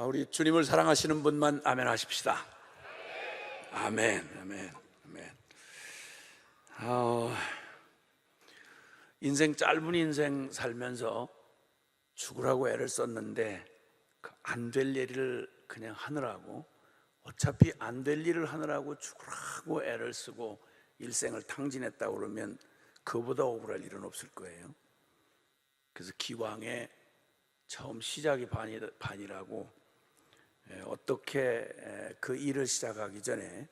우리 주님을 사랑하시는 분만 아멘 하십시다. 아멘, 아멘, 아멘. 인생 짧은 인생 살면서 죽으라고 애를 썼는데 안 될 일을 그냥 하느라고, 어차피 안 될 일을 하느라고 죽으라고 애를 쓰고 일생을 탕진했다고 그러면 그보다 억울할 일은 없을 거예요. 그래서 기왕에 처음 시작이 반이라고 어떻게 그 일을 시작하기 전에,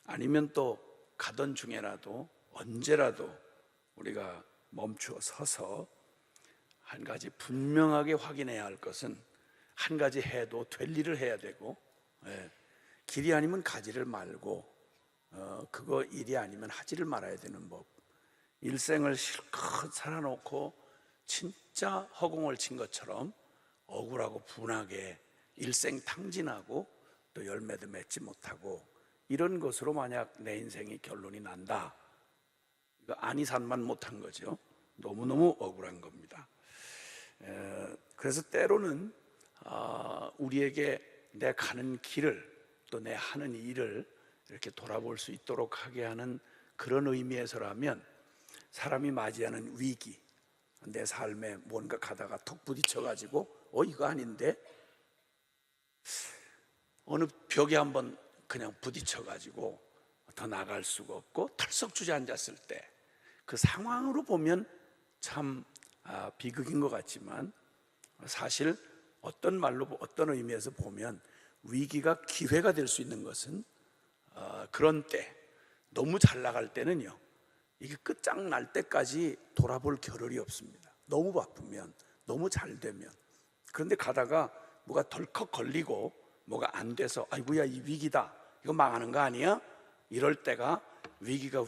아니면 또 가던 중에라도 언제라도 우리가 멈추어 서서 한 가지 분명하게 확인해야 할 것은, 한 가지 해도 될 일을 해야 되고, 길이 아니면 가지를 말고, 그거 일이 아니면 하지를 말아야 되는 법. 일생을 실컷 살아놓고 진짜 허공을 친 것처럼 억울하고 분하게 일생 탕진하고 또 열매도 맺지 못하고, 이런 것으로 만약 내 인생이 결론이 난다, 이거 아니산만 못한 거죠. 너무너무 억울한 겁니다. 그래서 때로는 우리에게 내 가는 길을, 또 내 하는 일을 이렇게 돌아볼 수 있도록 하게 하는 그런 의미에서라면, 사람이 맞이하는 위기, 내 삶에 뭔가 가다가 턱 부딪혀가지고 이거 아닌데, 어느 벽에 한번 그냥 부딪혀가지고 더 나갈 수가 없고 털썩 주저앉았을 때, 그 상황으로 보면 참 비극인 것 같지만, 사실 어떤 말로, 어떤 의미에서 보면 위기가 기회가 될 수 있는 것은, 그런 때, 너무 잘 나갈 때는요, 이게 끝장날 때까지 돌아볼 겨를이 없습니다. 너무 바쁘면, 너무 잘 되면. 그런데 가다가 뭐가 덜컥 걸리고 뭐가 안 돼서 아이고야 이 위기다, 이거 망하는 거 아니야? 이럴 때가 위기가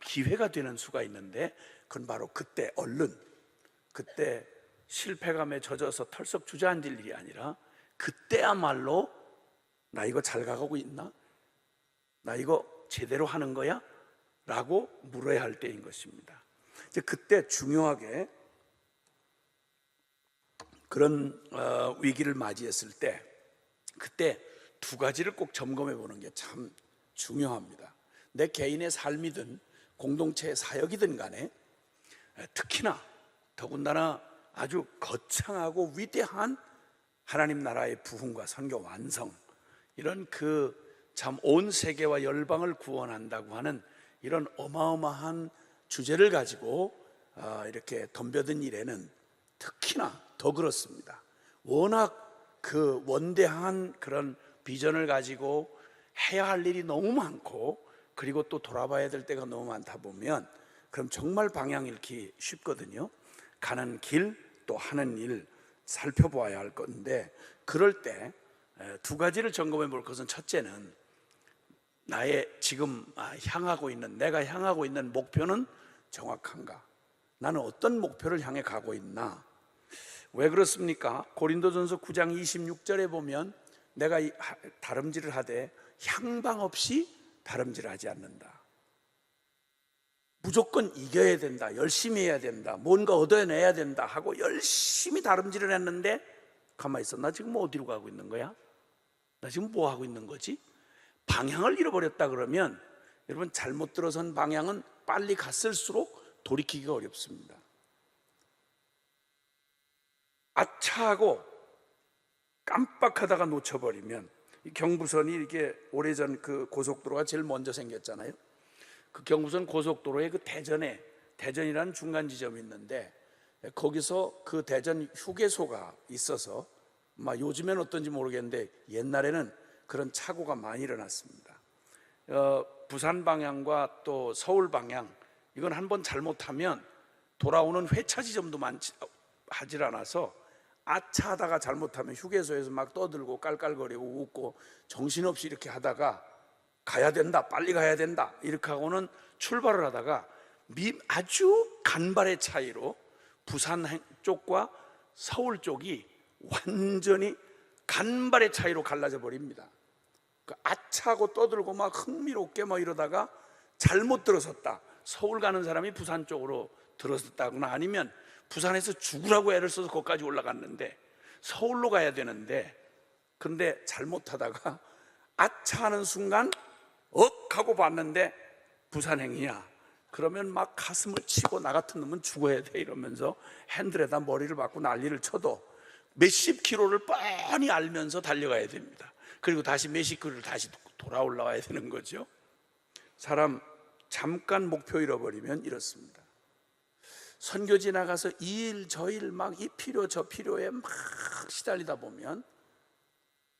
기회가 되는 수가 있는데, 그건 바로 그때 얼른, 그때 실패감에 젖어서 털썩 주저앉을 일이 아니라, 그때야말로 나 이거 잘 가고 있나? 나 이거 제대로 하는 거야? 라고 물어야 할 때인 것입니다. 이제 그때 중요하게 그런 위기를 맞이했을 때, 그때 두 가지를 꼭 점검해 보는 게 참 중요합니다. 내 개인의 삶이든 공동체의 사역이든 간에, 특히나 더군다나 아주 거창하고 위대한 하나님 나라의 부흥과 선교 완성, 이런 그 참 온 세계와 열방을 구원한다고 하는 이런 어마어마한 주제를 가지고 이렇게 덤벼든 일에는 특히나 더 그렇습니다. 워낙 그 원대한 그런 비전을 가지고 해야 할 일이 너무 많고, 그리고 또 돌아봐야 될 때가 너무 많다 보면, 그럼 정말 방향 잃기 쉽거든요. 가는 길, 또 하는 일 살펴보아야 할 건데, 그럴 때 두 가지를 점검해 볼 것은, 첫째는 나의 지금 향하고 있는, 내가 향하고 있는 목표는 정확한가? 나는 어떤 목표를 향해 가고 있나? 왜 그렇습니까? 고린도전서 9장 26절에 보면, 내가 다름질을 하되 향방 없이 다름질하지 않는다. 무조건 이겨야 된다, 열심히 해야 된다, 뭔가 얻어내야 된다 하고 열심히 다름질을 했는데, 가만히 있어, 나 지금 어디로 가고 있는 거야? 나 지금 뭐 하고 있는 거지? 방향을 잃어버렸다 그러면, 여러분, 잘못 들어선 방향은 빨리 갔을수록 돌이키기가 어렵습니다. 아차 하고 깜빡하다가 놓쳐버리면, 이 경부선이 이렇게 오래전 그 고속도로가 제일 먼저 생겼잖아요. 그 경부선 고속도로에 그 대전이라는 중간 지점이 있는데, 거기서 그 대전 휴게소가 있어서, 요즘엔 어떤지 모르겠는데 옛날에는 그런 사고가 많이 일어났습니다. 부산 방향과 또 서울 방향, 이건 한번 잘못하면 돌아오는 회차 지점도 하질 않아서, 아차하다가 잘못하면 휴게소에서 막 떠들고 깔깔거리고 웃고 정신없이 이렇게 하다가 가야 된다, 빨리 가야 된다, 이렇게 하고는 출발을 하다가 아주 간발의 차이로 부산 쪽과 서울 쪽이 완전히 간발의 차이로 갈라져 버립니다. 아차하고 떠들고 막 흥미롭게 이러다가 잘못 들어섰다, 서울 가는 사람이 부산 쪽으로 들어섰다거나, 아니면 부산에서 죽으라고 애를 써서 거기까지 올라갔는데 서울로 가야 되는데 그런데 잘못하다가 아차 하는 순간 억 하고 봤는데 부산행이야. 그러면 막 가슴을 치고 나 같은 놈은 죽어야 돼 이러면서 핸들에다 머리를 박고 난리를 쳐도 몇십 킬로를 뻔히 알면서 달려가야 됩니다. 그리고 다시 몇십 킬로를 다시 돌아 올라와야 되는 거죠. 사람 잠깐 목표 잃어버리면 이렇습니다. 선교지 나가서 이 일 저 일 막 이 필요 저 필요에 막 시달리다 보면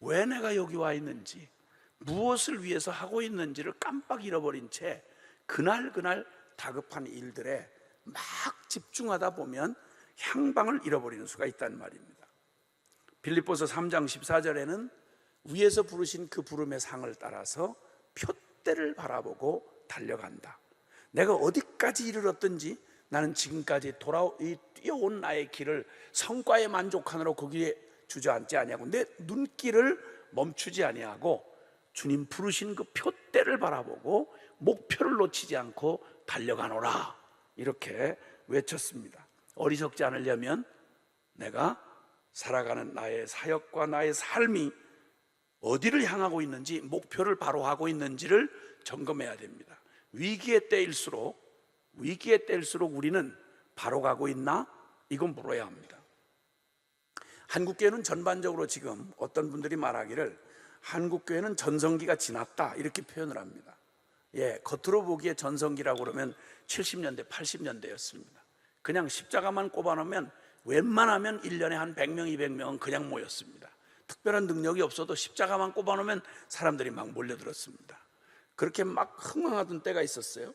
왜 내가 여기 와 있는지, 무엇을 위해서 하고 있는지를 깜빡 잃어버린 채 그날 다급한 일들에 막 집중하다 보면 향방을 잃어버리는 수가 있단 말입니다. 빌립보서 3장 14절에는 위에서 부르신 그 부름의 상을 따라서 표대를 바라보고 달려간다. 내가 어디까지 이르렀든지 나는 지금까지 뛰어온 나의 길을 성과에 만족하느라 거기에 주저앉지 아니하고 내 눈길을 멈추지 아니하고 주님 부르신 그 표대를 바라보고 목표를 놓치지 않고 달려가노라, 이렇게 외쳤습니다. 어리석지 않으려면 내가 살아가는 나의 사역과 나의 삶이 어디를 향하고 있는지, 목표를 바로 하고 있는지를 점검해야 됩니다. 위기의 때일수록 우리는 바로 가고 있나? 이건 물어야 합니다. 한국교회는 전반적으로 지금 어떤 분들이 말하기를 한국교회는 전성기가 지났다 이렇게 표현을 합니다. 겉으로 보기에 전성기라고 그러면 70년대 80년대였습니다 그냥 십자가만 꼽아놓으면 웬만하면 1년에 한 100명 200명은 그냥 모였습니다. 특별한 능력이 없어도 십자가만 꼽아놓으면 사람들이 막 몰려들었습니다. 그렇게 막 흥황하던 때가 있었어요.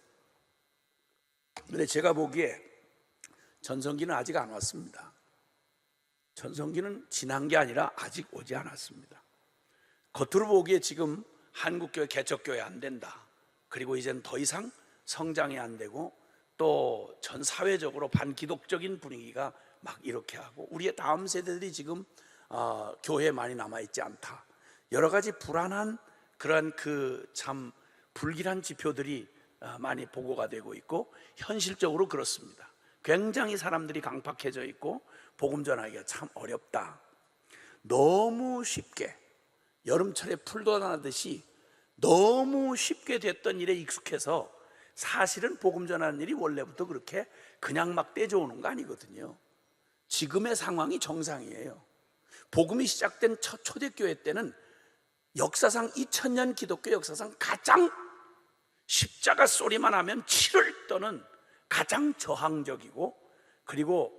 그런데 제가 보기에 전성기는 아직 안 왔습니다. 전성기는 지난 게 아니라 아직 오지 않았습니다. 겉으로 보기에 지금 한국교회 개척교회 안 된다, 그리고 이제는 더 이상 성장이 안 되고 또 전 사회적으로 반기독적인 분위기가 막 이렇게 하고 우리의 다음 세대들이 지금 교회에 많이 남아있지 않다, 여러 가지 불안한 그런 그 참 불길한 지표들이 많이 보고가 되고 있고 현실적으로 그렇습니다. 굉장히 사람들이 강팍해져 있고 복음 전하기가 참 어렵다. 너무 쉽게 여름철에 풀 돋아나듯이 너무 쉽게 됐던 일에 익숙해서 사실은 복음 전하는 일이 원래부터 그렇게 그냥 막 떼져오는 거 아니거든요. 지금의 상황이 정상이에요. 복음이 시작된 첫 초대교회 때는 역사상 2000년 기독교 역사상 가장 십자가 소리만 하면 치를 떠는 가장 저항적이고, 그리고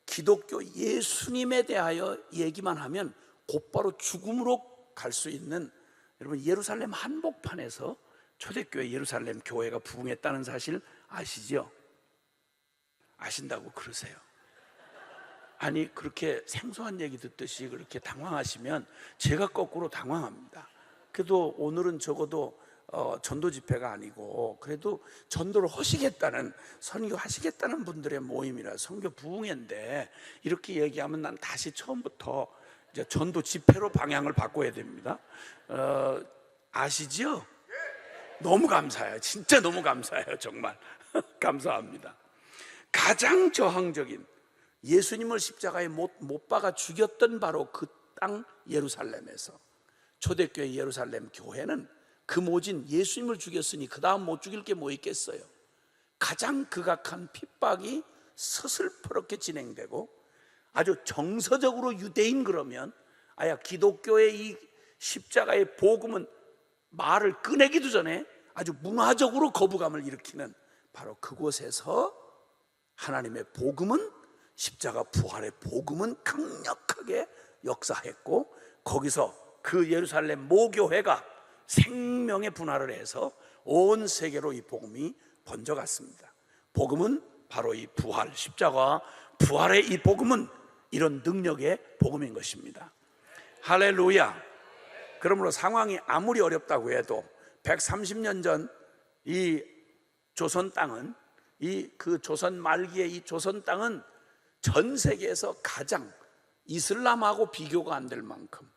기독교 예수님에 대하여 얘기만 하면 곧바로 죽음으로 갈 수 있는, 여러분 예루살렘 한복판에서 초대교회 예루살렘 교회가 부흥했다는 사실 아시죠? 아신다고 그러세요. 아니 그렇게 생소한 얘기 듣듯이 그렇게 당황하시면 제가 거꾸로 당황합니다. 그래도 오늘은 적어도 전도 집회가 아니고 그래도 전도를 하시겠다는, 선교하시겠다는 분들의 모임이라 선교 부흥회인데 이렇게 얘기하면 난 다시 처음부터 이제 전도 집회로 방향을 바꿔야 됩니다. 아시죠? 너무 감사해요. 진짜 너무 감사해요. 정말 감사합니다. 가장 저항적인, 예수님을 십자가에 못 박아 죽였던 바로 그 땅 예루살렘에서 초대교회 예루살렘 교회는 그 모진 예수님을 죽였으니 그 다음 못 죽일 게 뭐 있겠어요. 가장 극악한 핍박이 서슬퍼렇게 진행되고 아주 정서적으로 유대인 그러면 아야 기독교의 이 십자가의 복음은 말을 꺼내기도 전에 아주 문화적으로 거부감을 일으키는 바로 그곳에서 하나님의 복음은, 십자가 부활의 복음은 강력하게 역사했고 거기서 그 예루살렘 모교회가 생명의 분화를 해서 온 세계로 이 복음이 번져갔습니다. 복음은 바로 이 부활, 십자가 부활의 이 복음은 이런 능력의 복음인 것입니다. 할렐루야. 그러므로 상황이 아무리 어렵다고 해도 130년 전 이 조선 땅은, 그 조선 말기의 이 조선 땅은 전 세계에서 가장 이슬람하고 비교가 안 될 만큼,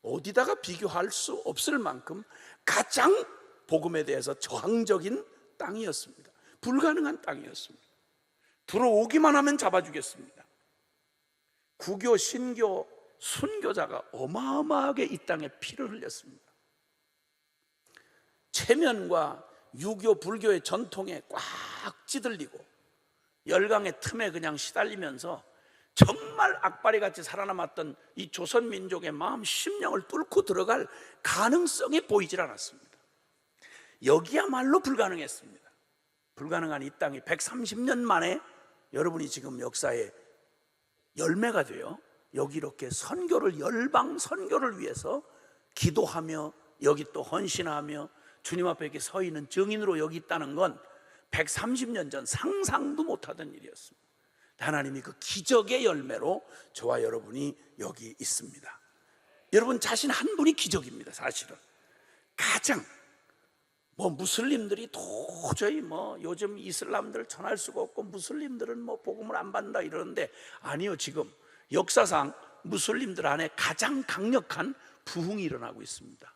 어디다가 비교할 수 없을 만큼 가장 복음에 대해서 저항적인 땅이었습니다. 불가능한 땅이었습니다. 들어오기만 하면 잡아주겠습니다. 구교, 신교, 순교자가 어마어마하게 이 땅에 피를 흘렸습니다. 체면과 유교 불교의 전통에 꽉 찌들리고 열강의 틈에 그냥 시달리면서 정말 악바리 같이 살아남았던 이 조선 민족의 마음 심령을 뚫고 들어갈 가능성이 보이질 않았습니다. 여기야말로 불가능했습니다. 불가능한 이 땅이 130년 만에 여러분이 지금 역사의 열매가 되어 여기 이렇게 선교를, 열방 선교를 위해서 기도하며 여기 또 헌신하며 주님 앞에 이렇게 서 있는 증인으로 여기 있다는 건 130년 전 상상도 못하던 일이었습니다. 하나님이 그 기적의 열매로 저와 여러분이 여기 있습니다. 여러분 자신 한 분이 기적입니다. 사실은 가장 무슬림들이 도저히 요즘 이슬람들 전할 수가 없고 무슬림들은 복음을 안 받는다 이러는데, 아니요, 지금 역사상 무슬림들 안에 가장 강력한 부흥이 일어나고 있습니다.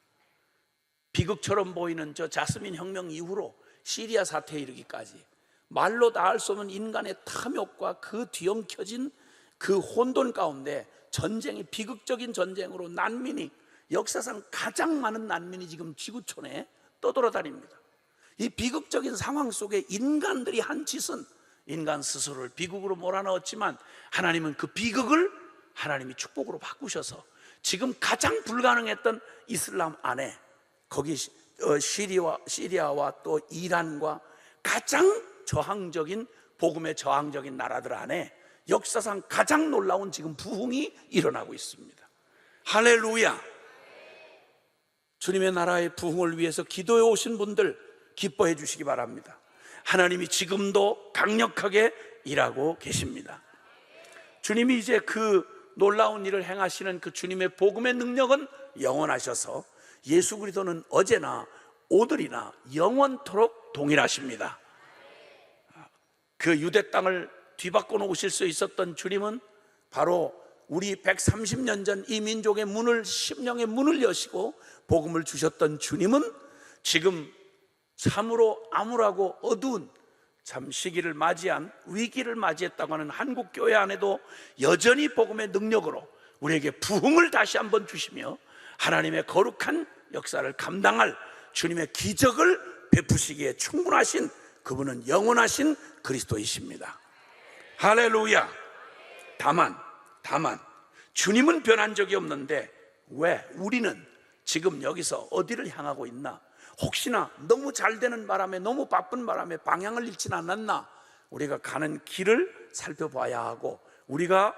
비극처럼 보이는 저 자스민 혁명 이후로 시리아 사태에 이르기까지 말로 다 할 수 없는 인간의 탐욕과 그 뒤엉켜진 그 혼돈 가운데 전쟁이, 비극적인 전쟁으로 난민이, 역사상 가장 많은 난민이 지금 지구촌에 떠돌아다닙니다. 이 비극적인 상황 속에 인간들이 한 짓은 인간 스스로를 비극으로 몰아넣었지만 하나님은 그 비극을 하나님이 축복으로 바꾸셔서 지금 가장 불가능했던 이슬람 안에, 거기 시리아와 또 이란과 가장 저항적인, 복음의 저항적인 나라들 안에 역사상 가장 놀라운 지금 부흥이 일어나고 있습니다. 할렐루야. 주님의 나라의 부흥을 위해서 기도해 오신 분들 기뻐해 주시기 바랍니다. 하나님이 지금도 강력하게 일하고 계십니다. 주님이 이제 그 놀라운 일을 행하시는 그 주님의 복음의 능력은 영원하셔서 예수 그리스도는 어제나 오늘이나 영원토록 동일하십니다. 그 유대 땅을 뒤바꿔 놓으실 수 있었던 주님은 바로 우리 130년 전 이 민족의 문을, 심령의 문을 여시고 복음을 주셨던 주님은 지금 참으로 암울하고 어두운 참 시기를 맞이한, 위기를 맞이했다고 하는 한국 교회 안에도 여전히 복음의 능력으로 우리에게 부흥을 다시 한번 주시며 하나님의 거룩한 역사를 감당할 주님의 기적을 베푸시기에 충분하신 그분은 영원하신 그리스도이십니다. 할렐루야. 다만 주님은 변한 적이 없는데 왜 우리는 지금 여기서 어디를 향하고 있나? 혹시나 너무 잘 되는 바람에, 너무 바쁜 바람에 방향을 잃지는 않았나? 우리가 가는 길을 살펴봐야 하고, 우리가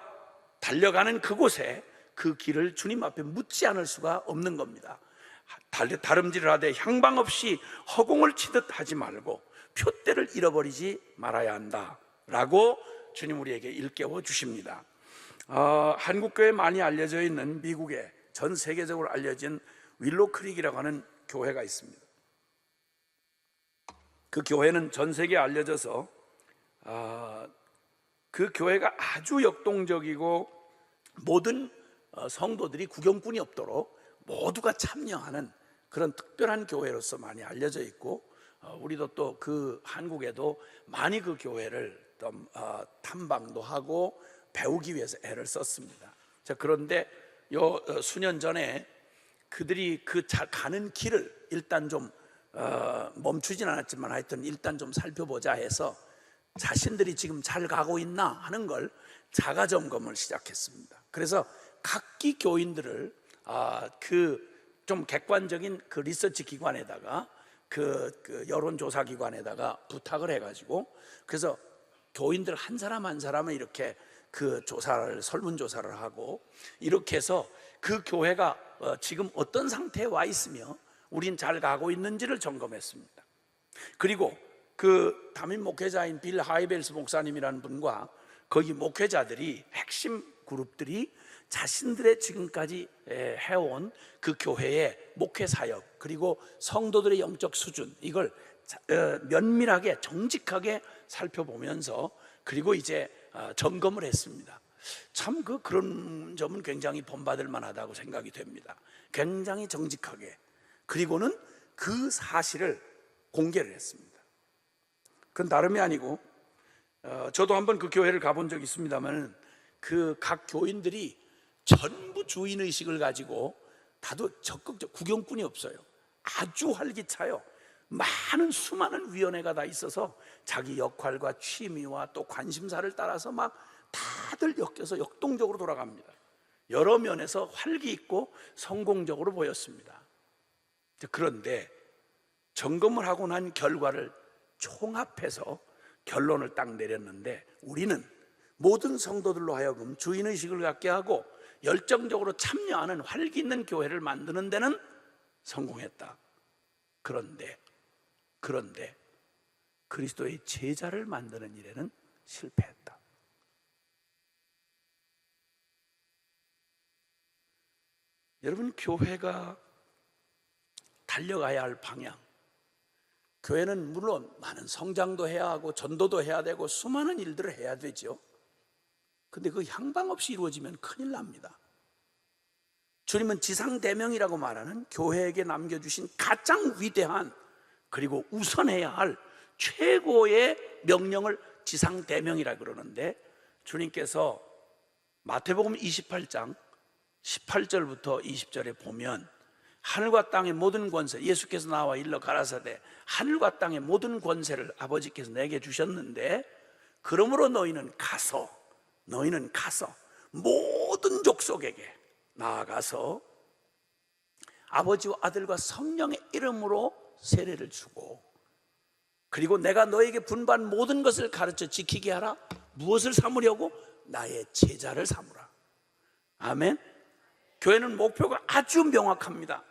달려가는 그곳에 그 길을 주님 앞에 묻지 않을 수가 없는 겁니다. 다름질을 하되 향방 없이 허공을 치듯 하지 말고 표대를 잃어버리지 말아야 한다 라고 주님 우리에게 일깨워 주십니다. 한국교회에 많이 알려져 있는 미국에 전 세계적으로 알려진 윌로우 크릭이라고 하는 교회가 있습니다. 그 교회는 전 세계에 알려져서 그 교회가 아주 역동적이고 모든 성도들이 구경꾼이 없도록 모두가 참여하는 그런 특별한 교회로서 많이 알려져 있고, 우리도 또 그 한국에도 많이 그 교회를 탐방도 하고 배우기 위해서 애를 썼습니다. 자, 그런데 수년 전에 그들이 가는 길을 일단 좀 멈추진 않았지만 하여튼 일단 좀 살펴보자 해서 자신들이 지금 잘 가고 있나 하는 걸 자가 점검을 시작했습니다. 그래서 각기 교인들을 그 좀 객관적인 그 리서치 기관에다가 그 여론조사 기관에다가 부탁을 해가지고, 그래서 교인들 한 사람 한 사람을 이렇게 그 조사를, 설문조사를 하고 이렇게 해서 그 교회가 지금 어떤 상태에 와 있으며 우린 잘 가고 있는지를 점검했습니다. 그리고 그 담임 목회자인 빌 하이벨스 목사님이라는 분과 거기 목회자들이, 핵심 그룹들이 자신들의 지금까지 해온 그 교회의 목회 사역, 그리고 성도들의 영적 수준, 이걸 면밀하게 정직하게 살펴보면서 그리고 이제 점검을 했습니다. 참 그런 점은 굉장히 본받을 만하다고 생각이 됩니다. 굉장히 정직하게, 그리고는 그 사실을 공개를 했습니다. 그건 다름이 아니고, 저도 한번 그 교회를 가본 적이 있습니다만 그 각 교인들이 전부 주인의식을 가지고 다도 적극적 구경꾼이 없어요. 아주 활기차요. 많은 수많은 위원회가 다 있어서 자기 역할과 취미와 또 관심사를 따라서 막 다들 엮여서 역동적으로 돌아갑니다. 여러 면에서 활기 있고 성공적으로 보였습니다. 그런데 점검을 하고 난 결과를 총합해서 결론을 딱 내렸는데, 우리는 모든 성도들로 하여금 주인의식을 갖게 하고 열정적으로 참여하는 활기 있는 교회를 만드는 데는 성공했다. 그런데 그리스도의 제자를 만드는 일에는 실패했다. 여러분, 교회가 달려가야 할 방향, 교회는 물론 많은 성장도 해야 하고 전도도 해야 되고 수많은 일들을 해야 되죠. 근데 그 향방 없이 이루어지면 큰일 납니다. 주님은 지상대명이라고 말하는 교회에게 남겨주신 가장 위대한 그리고 우선해야 할 최고의 명령을 지상대명이라 그러는데, 주님께서 마태복음 28장 18절부터 20절에 보면 하늘과 땅의 모든 권세, 예수께서 나와 일러 가라사대 하늘과 땅의 모든 권세를 아버지께서 내게 주셨는데, 그러므로 너희는 가서 모든 족속에게 나아가서 아버지와 아들과 성령의 이름으로 세례를 주고, 그리고 내가 너에게 분부한 모든 것을 가르쳐 지키게 하라. 무엇을 삼으려고? 나의 제자를 삼으라. 아멘. 교회는 목표가 아주 명확합니다.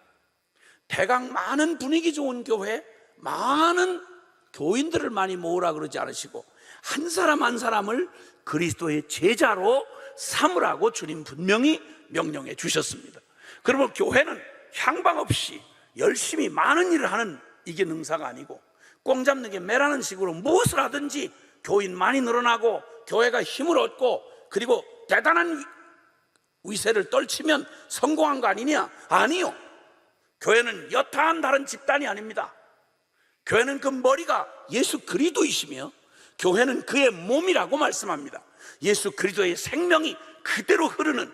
대강 많은 분위기 좋은 교회, 많은 교인들을 많이 모으라 그러지 않으시고 한 사람 한 사람을 그리스도의 제자로 삼으라고 주님 분명히 명령해 주셨습니다. 그러면 교회는 향방 없이 열심히 많은 일을 하는 이게 능사가 아니고, 꽁 잡는 게 매라는 식으로 무엇을 하든지 교인 많이 늘어나고 교회가 힘을 얻고 그리고 대단한 위세를 떨치면 성공한 거 아니냐? 아니요. 교회는 여타한 다른 집단이 아닙니다. 교회는 그 머리가 예수 그리스도이시며 교회는 그의 몸이라고 말씀합니다. 예수 그리스도의 생명이 그대로 흐르는,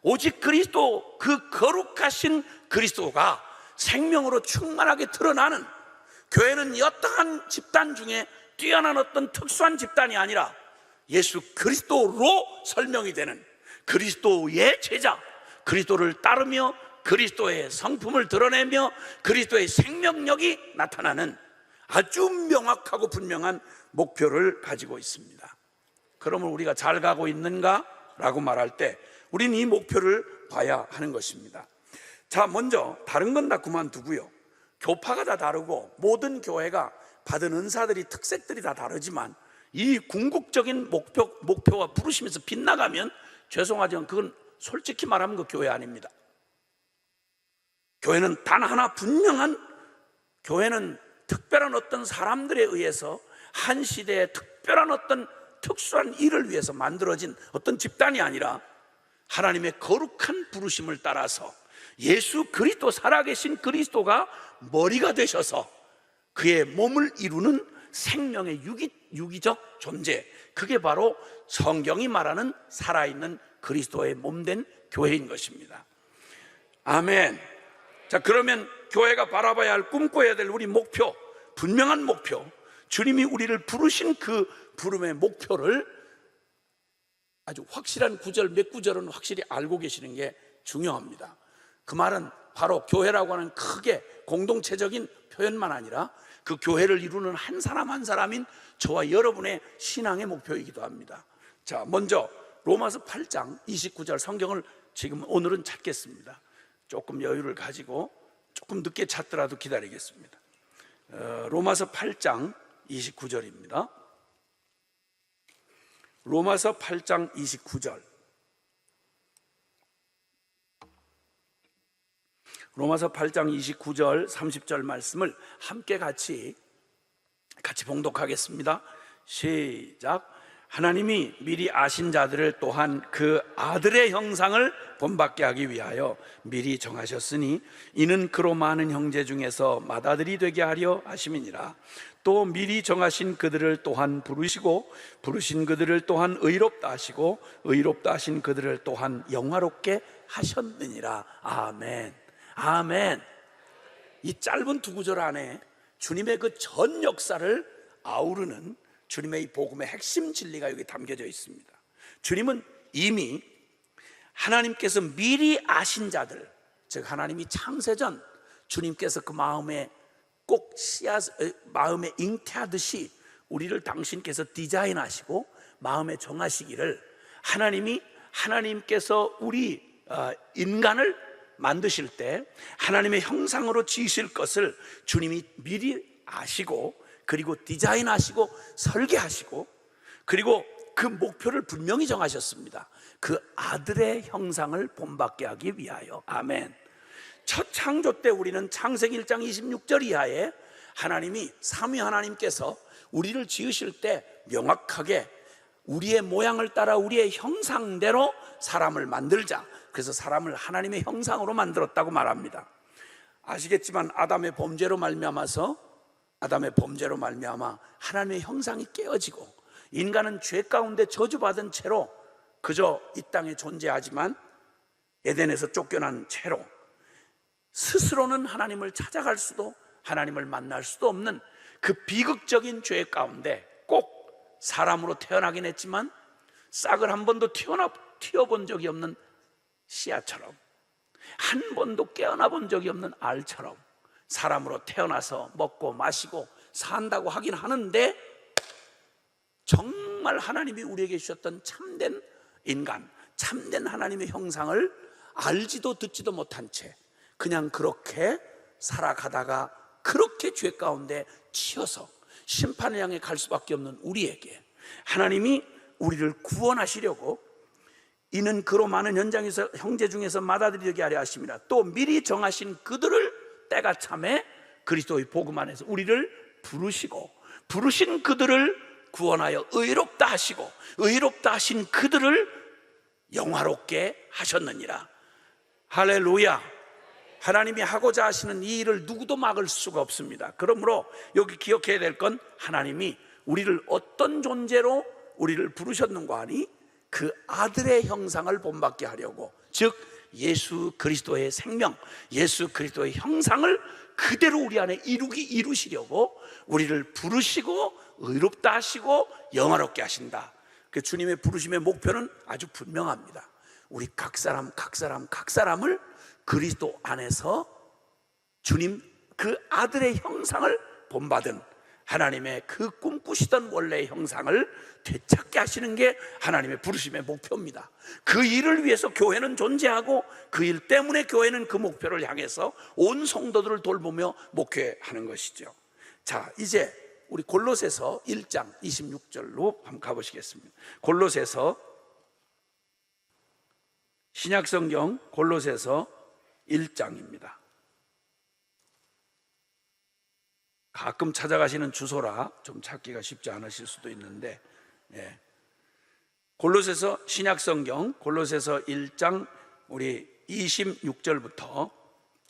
오직 그리스도, 그 거룩하신 그리스도가 생명으로 충만하게 드러나는, 교회는 여타한 집단 중에 뛰어난 어떤 특수한 집단이 아니라 예수 그리스도로 설명이 되는 그리스도의 제자, 그리스도를 따르며 그리스도의 성품을 드러내며 그리스도의 생명력이 나타나는 아주 명확하고 분명한 목표를 가지고 있습니다. 그러면 우리가 잘 가고 있는가? 라고 말할 때 우리는 이 목표를 봐야 하는 것입니다. 자, 먼저 다른 건 다 그만두고요, 교파가 다 다르고 모든 교회가 받은 은사들이, 특색들이 다 다르지만 이 궁극적인 목표와 부르심에서 빗나가면 죄송하지만 그건 솔직히 말하면 그 교회 아닙니다. 교회는 단 하나 분명한, 교회는 특별한 어떤 사람들에 의해서 한 시대에 특별한 어떤 특수한 일을 위해서 만들어진 어떤 집단이 아니라 하나님의 거룩한 부르심을 따라서 예수 그리스도, 살아계신 그리스도가 머리가 되셔서 그의 몸을 이루는 생명의 유기적 존재, 그게 바로 성경이 말하는 살아있는 그리스도의 몸된 교회인 것입니다. 아멘. 자, 그러면 교회가 바라봐야 할, 꿈꿔야 될 우리 목표, 분명한 목표, 주님이 우리를 부르신 그 부름의 목표를 아주 확실한 구절, 몇 구절은 확실히 알고 계시는 게 중요합니다. 그 말은 바로 교회라고 하는 크게 공동체적인 표현만 아니라 그 교회를 이루는 한 사람 한 사람인 저와 여러분의 신앙의 목표이기도 합니다. 자, 먼저 로마서 8장 29절 성경을 지금 오늘은 찾겠습니다. 조금 여유를 가지고 조금 늦게 찾더라도 기다리겠습니다. 로마서 8장 29절입니다. 로마서 8장 29절. 로마서 8장 29절 30절 말씀을 함께 같이 봉독하겠습니다. 시작. 하나님이 미리 아신 자들을 또한 그 아들의 형상을 본받게 하기 위하여 미리 정하셨으니 이는 그로 많은 형제 중에서 맏아들이 되게 하려 하심이니라. 또 미리 정하신 그들을 또한 부르시고 부르신 그들을 또한 의롭다 하시고 의롭다 하신 그들을 또한 영화롭게 하셨느니라. 아멘. 아멘. 이 짧은 두 구절 안에 주님의 그 전 역사를 아우르는 주님의 이 복음의 핵심 진리가 여기 담겨져 있습니다. 주님은 이미 하나님께서 미리 아신 자들, 즉 하나님이 창세전 주님께서 그 마음에 꼭 마음에 잉태하듯이 우리를 당신께서 디자인하시고 마음에 정하시기를, 하나님께서 우리 인간을 만드실 때 하나님의 형상으로 지으실 것을 주님이 미리 아시고, 그리고 디자인하시고 설계하시고, 그리고 그 목표를 분명히 정하셨습니다. 그 아들의 형상을 본받게 하기 위하여. 아멘. 첫 창조 때 우리는 창세기 1장 26절 이하에 하나님이, 삼위 하나님께서 우리를 지으실 때 명확하게 우리의 모양을 따라 우리의 형상대로 사람을 만들자, 그래서 사람을 하나님의 형상으로 만들었다고 말합니다. 아시겠지만 아담의 범죄로 말미암아 하나님의 형상이 깨어지고 인간은 죄 가운데 저주받은 채로 그저 이 땅에 존재하지만 에덴에서 쫓겨난 채로 스스로는 하나님을 찾아갈 수도 하나님을 만날 수도 없는 그 비극적인 죄 가운데 꼭 사람으로 태어나긴 했지만 싹을 한 번도 튀어본 적이 없는 씨앗처럼, 한 번도 깨어나 본 적이 없는 알처럼 사람으로 태어나서 먹고 마시고 산다고 하긴 하는데, 정말 하나님이 우리에게 주셨던 참된 인간, 참된 하나님의 형상을 알지도 듣지도 못한 채 그냥 그렇게 살아가다가 그렇게 죄 가운데 치여서 심판을 향해 갈 수밖에 없는 우리에게 하나님이 우리를 구원하시려고, 이는 그로 많은 현장에서 형제 중에서 맏아들이 되게 하려 하심이라. 또 미리 정하신 그들을 때가 참에 그리스도의 복음 안에서 우리를 부르시고 부르신 그들을 구원하여 의롭다 하시고 의롭다 하신 그들을 영화롭게 하셨느니라. 할렐루야. 하나님이 하고자 하시는 이 일을 누구도 막을 수가 없습니다. 그러므로 여기 기억해야 될 건, 하나님이 우리를 어떤 존재로 우리를 부르셨는가 하니 그 아들의 형상을 본받게 하려고, 즉 예수 그리스도의 생명, 예수 그리스도의 형상을 그대로 우리 안에 이루시려고 우리를 부르시고 의롭다 하시고 영화롭게 하신다. 그 주님의 부르심의 목표는 아주 분명합니다. 우리 각 사람을 그리스도 안에서 주님 그 아들의 형상을 본받은 하나님의 그 꿈꾸시던 원래의 형상을 되찾게 하시는 게 하나님의 부르심의 목표입니다. 그 일을 위해서 교회는 존재하고 그 일 때문에 교회는 그 목표를 향해서 온 성도들을 돌보며 목회하는 것이죠. 자, 이제 우리 골로새서 1장 26절로 한번 가보시겠습니다. 골로새서, 신약성경 골로새서 1장입니다. 가끔 찾아가시는 주소라 좀 찾기가 쉽지 않으실 수도 있는데, 골로새서, 신약성경 골로새서 1장 우리 26절부터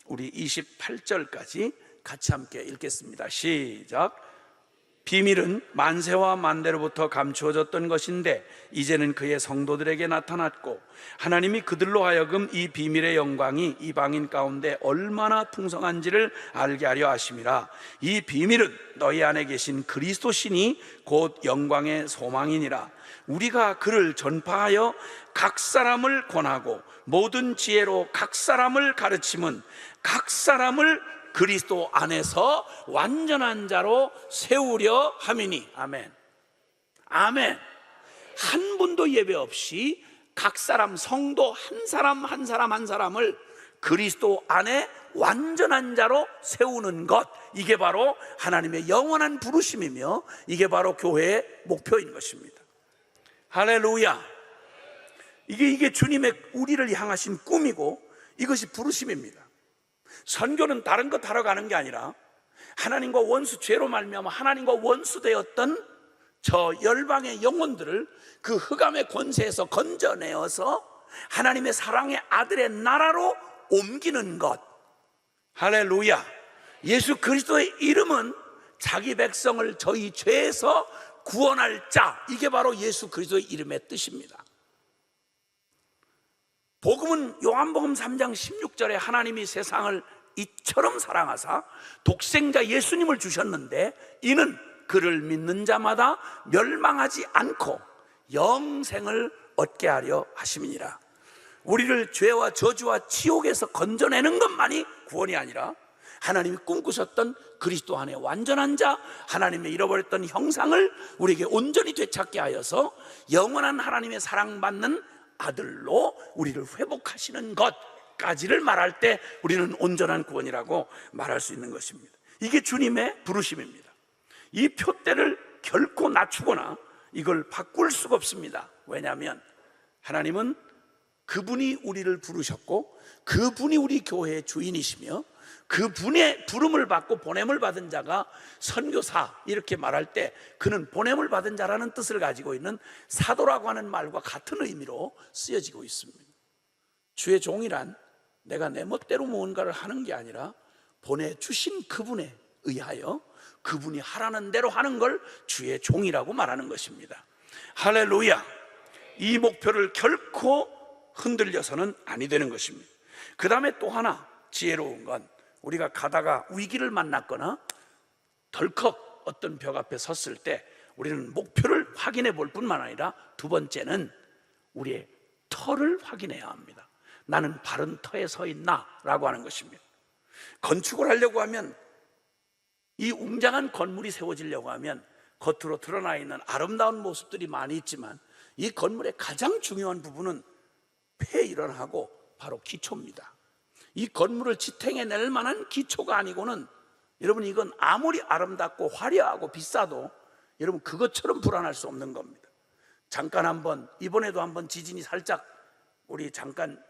우리 28절까지 같이 함께 읽겠습니다. 시작. 비밀은 만세와 만대로부터 감추어졌던 것인데 이제는 그의 성도들에게 나타났고, 하나님이 그들로 하여금 이 비밀의 영광이 이방인 가운데 얼마나 풍성한지를 알게 하려 하심이라. 이 비밀은 너희 안에 계신 그리스도 신이 곧 영광의 소망이니라. 우리가 그를 전파하여 각 사람을 권하고 모든 지혜로 각 사람을 가르침은 각 사람을 그리스도 안에서 완전한 자로 세우려 함이니. 아멘. 아멘. 한 분도 예배 없이 각 사람, 성도 한 사람을 그리스도 안에 완전한 자로 세우는 것, 이게 바로 하나님의 영원한 부르심이며 이게 바로 교회의 목표인 것입니다. 할렐루야. 이게 주님의 우리를 향하신 꿈이고 이것이 부르심입니다. 선교는 다른 것 하러 가는 게 아니라 하나님과 원수, 죄로 말미암아 하나님과 원수되었던 저 열방의 영혼들을 그 흑암의 권세에서 건져내어서 하나님의 사랑의 아들의 나라로 옮기는 것. 할렐루야. 예수 그리스도의 이름은 자기 백성을 저희 죄에서 구원할 자, 이게 바로 예수 그리스도의 이름의 뜻입니다. 복음은 요한복음 3장 16절에 하나님이 세상을 이처럼 사랑하사 독생자 예수님을 주셨는데 이는 그를 믿는 자마다 멸망하지 않고 영생을 얻게 하려 하심이니라. 우리를 죄와 저주와 지옥에서 건져내는 것만이 구원이 아니라 하나님이 꿈꾸셨던 그리스도 안에 완전한 자, 하나님의 잃어버렸던 형상을 우리에게 온전히 되찾게 하여서 영원한 하나님의 사랑받는 아들로 우리를 회복하시는 것까지를 말할 때 우리는 온전한 구원이라고 말할 수 있는 것입니다. 이게 주님의 부르심입니다. 이 표대를 결코 낮추거나 이걸 바꿀 수가 없습니다. 왜냐하면 하나님은 그분이 우리를 부르셨고 그분이 우리 교회의 주인이시며 그분의 부름을 받고 보냄을 받은 자가 선교사, 이렇게 말할 때 그는 보냄을 받은 자라는 뜻을 가지고 있는 사도라고 하는 말과 같은 의미로 쓰여지고 있습니다. 주의 종이란 내가 내 멋대로 무언가를 하는 게 아니라 보내주신 그분에 의하여 그분이 하라는 대로 하는 걸 주의 종이라고 말하는 것입니다. 할렐루야. 이 목표를 결코 흔들려서는 아니 되는 것입니다. 그 다음에 또 하나 지혜로운 건, 우리가 가다가 위기를 만났거나 덜컥 어떤 벽 앞에 섰을 때 우리는 목표를 확인해 볼 뿐만 아니라 두 번째는 우리의 터를 확인해야 합니다. 나는 바른 터에 서 있나? 라고 하는 것입니다. 건축을 하려고 하면, 이 웅장한 건물이 세워지려고 하면 겉으로 드러나 있는 아름다운 모습들이 많이 있지만 이 건물의 가장 중요한 부분은 폐일원하고 바로 기초입니다. 이 건물을 지탱해낼 만한 기초가 아니고는 여러분 이건 아무리 아름답고 화려하고 비싸도 여러분 그것처럼 불안할 수 없는 겁니다. 잠깐 한번, 이번에도 한번 지진이 살짝, 우리 잠깐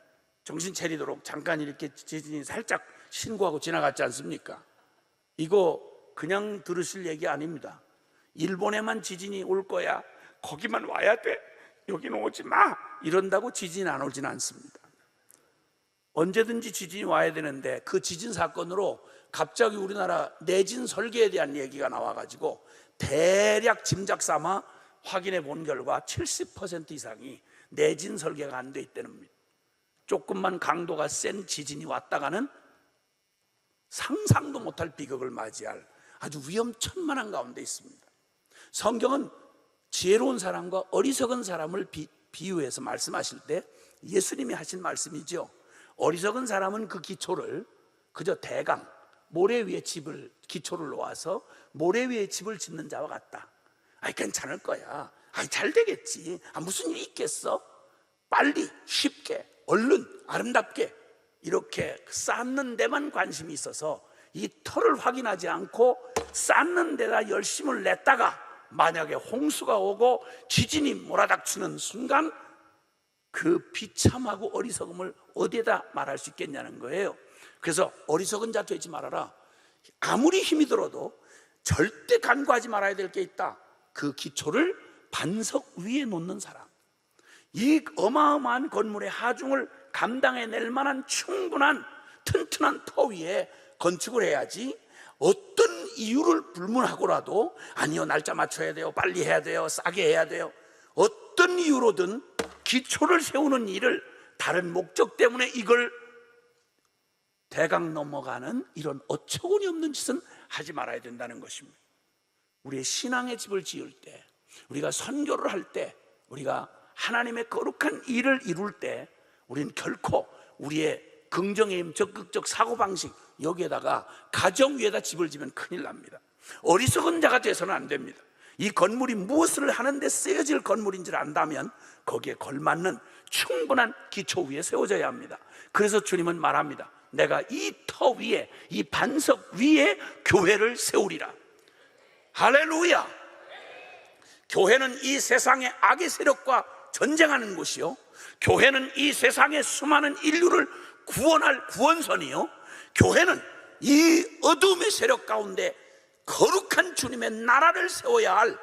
정신 차리도록 잠깐 이렇게 지진이 살짝 신고하고 지나갔지 않습니까? 이거 그냥 들으실 얘기 아닙니다. 일본에만 지진이 올 거야, 거기만 와야 돼, 여기는 오지 마, 이런다고 지진이 안 오지는 않습니다. 언제든지 지진이 와야 되는데 그 지진 사건으로 갑자기 우리나라 내진 설계에 대한 얘기가 나와가지고 대략 짐작 삼아 확인해 본 결과 70% 이상이 내진 설계가 안 돼 있다는 겁니다. 조금만 강도가 센 지진이 왔다가는 상상도 못할 비극을 맞이할 아주 위험천만한 가운데 있습니다. 성경은 지혜로운 사람과 어리석은 사람을 비유해서 말씀하실 때 예수님이 하신 말씀이죠. 어리석은 사람은 그 기초를 그저 대강 모래 위에 집을, 기초를 놓아서 모래 위에 집을 짓는 자와 같다. 아이 괜찮을 거야, 아이 잘 되겠지, 무슨 일이 있겠어, 빨리 쉽게 얼른 아름답게 이렇게 쌓는 데만 관심이 있어서 이 터를 확인하지 않고 쌓는 데다 열심을 냈다가 만약에 홍수가 오고 지진이 몰아닥치는 순간 그 비참하고 어리석음을 어디에다 말할 수 있겠냐는 거예요. 그래서 어리석은 자 되지 말아라. 아무리 힘이 들어도 절대 간과하지 말아야 될 게 있다. 그 기초를 반석 위에 놓는 사람. 이 어마어마한 건물의 하중을 감당해낼 만한 충분한 튼튼한 터 위에 건축을 해야지, 어떤 이유를 불문하고라도 아니요, 날짜 맞춰야 돼요, 빨리 해야 돼요, 싸게 해야 돼요, 어떤 이유로든 기초를 세우는 일을 다른 목적 때문에 이걸 대강 넘어가는 이런 어처구니 없는 짓은 하지 말아야 된다는 것입니다. 우리의 신앙의 집을 지을 때, 우리가 선교를 할 때, 우리가 하나님의 거룩한 일을 이룰 때 우리는 결코 우리의 긍정의 힘, 적극적 사고방식, 여기에다가 가정 위에다 집을 지면 큰일 납니다. 어리석은 자가 돼서는 안 됩니다. 이 건물이 무엇을 하는데 쓰여질 건물인 줄 안다면 거기에 걸맞는 충분한 기초 위에 세워져야 합니다. 그래서 주님은 말합니다. 내가 이 터 위에, 이 반석 위에 교회를 세우리라. 할렐루야. 교회는 이 세상의 악의 세력과 전쟁하는 곳이요, 교회는 이 세상의 수많은 인류를 구원할 구원선이요, 교회는 이 어둠의 세력 가운데 거룩한 주님의 나라를 세워야 할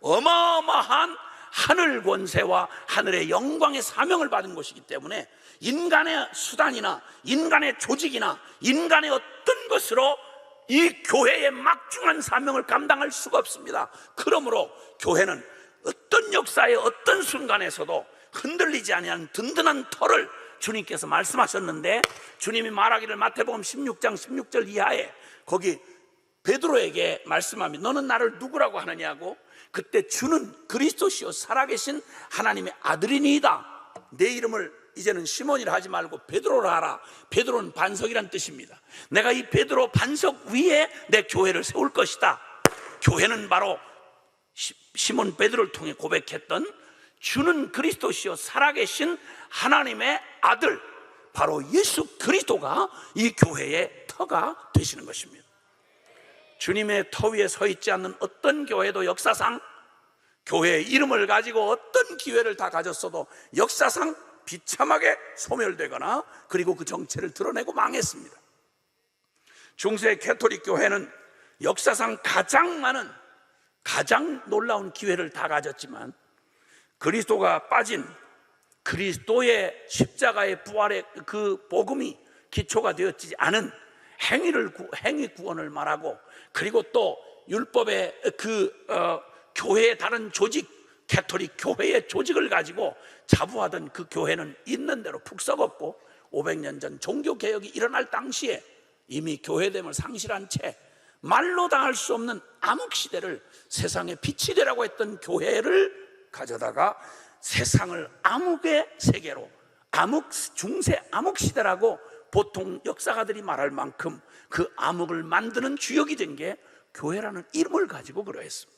어마어마한 하늘 권세와 하늘의 영광의 사명을 받은 곳이기 때문에 인간의 수단이나 인간의 조직이나 인간의 어떤 것으로 이 교회의 막중한 사명을 감당할 수가 없습니다. 그러므로 교회는 어떤 역사의 어떤 순간에서도 흔들리지 아니하는 든든한 터를 주님께서 말씀하셨는데, 주님이 말하기를 마태복음 16장 16절 이하에 거기 베드로에게 말씀합니다. 너는 나를 누구라고 하느냐고. 그때 주는 그리스도시요 살아계신 하나님의 아들이니이다. 내 이름을 이제는 시몬이라 하지 말고 베드로라 하라. 베드로는 반석이란 뜻입니다. 내가 이 베드로 반석 위에 내 교회를 세울 것이다. 교회는 바로 시몬 베드로를 통해 고백했던 주는 그리스도시요 살아계신 하나님의 아들, 바로 예수 그리스도가 이 교회의 터가 되시는 것입니다. 주님의 터 위에 서 있지 않는 어떤 교회도 역사상, 교회의 이름을 가지고 어떤 기회를 다 가졌어도 역사상 비참하게 소멸되거나 그리고 그 정체를 드러내고 망했습니다. 중세 캐토릭 교회는 역사상 가장 많은, 가장 놀라운 기회를 다 가졌지만 그리스도가 빠진 그리스도의 십자가의 부활의 그 복음이 기초가 되었지 않은 행위 구원을 말하고, 그리고 또 율법의 교회의 다른 조직, 캐토릭 교회의 조직을 가지고 자부하던 그 교회는 있는 대로 푹 썩었고, 500년 전 종교개혁이 일어날 당시에 이미 교회됨을 상실한 채 말로 다 할 수 없는 암흑시대를 세상의 빛이 되라고 했던 교회를 가져다가 세상을 암흑의 세계로, 중세 암흑시대라고 보통 역사가들이 말할 만큼 그 암흑을 만드는 주역이 된 게 교회라는 이름을 가지고 그러했습니다.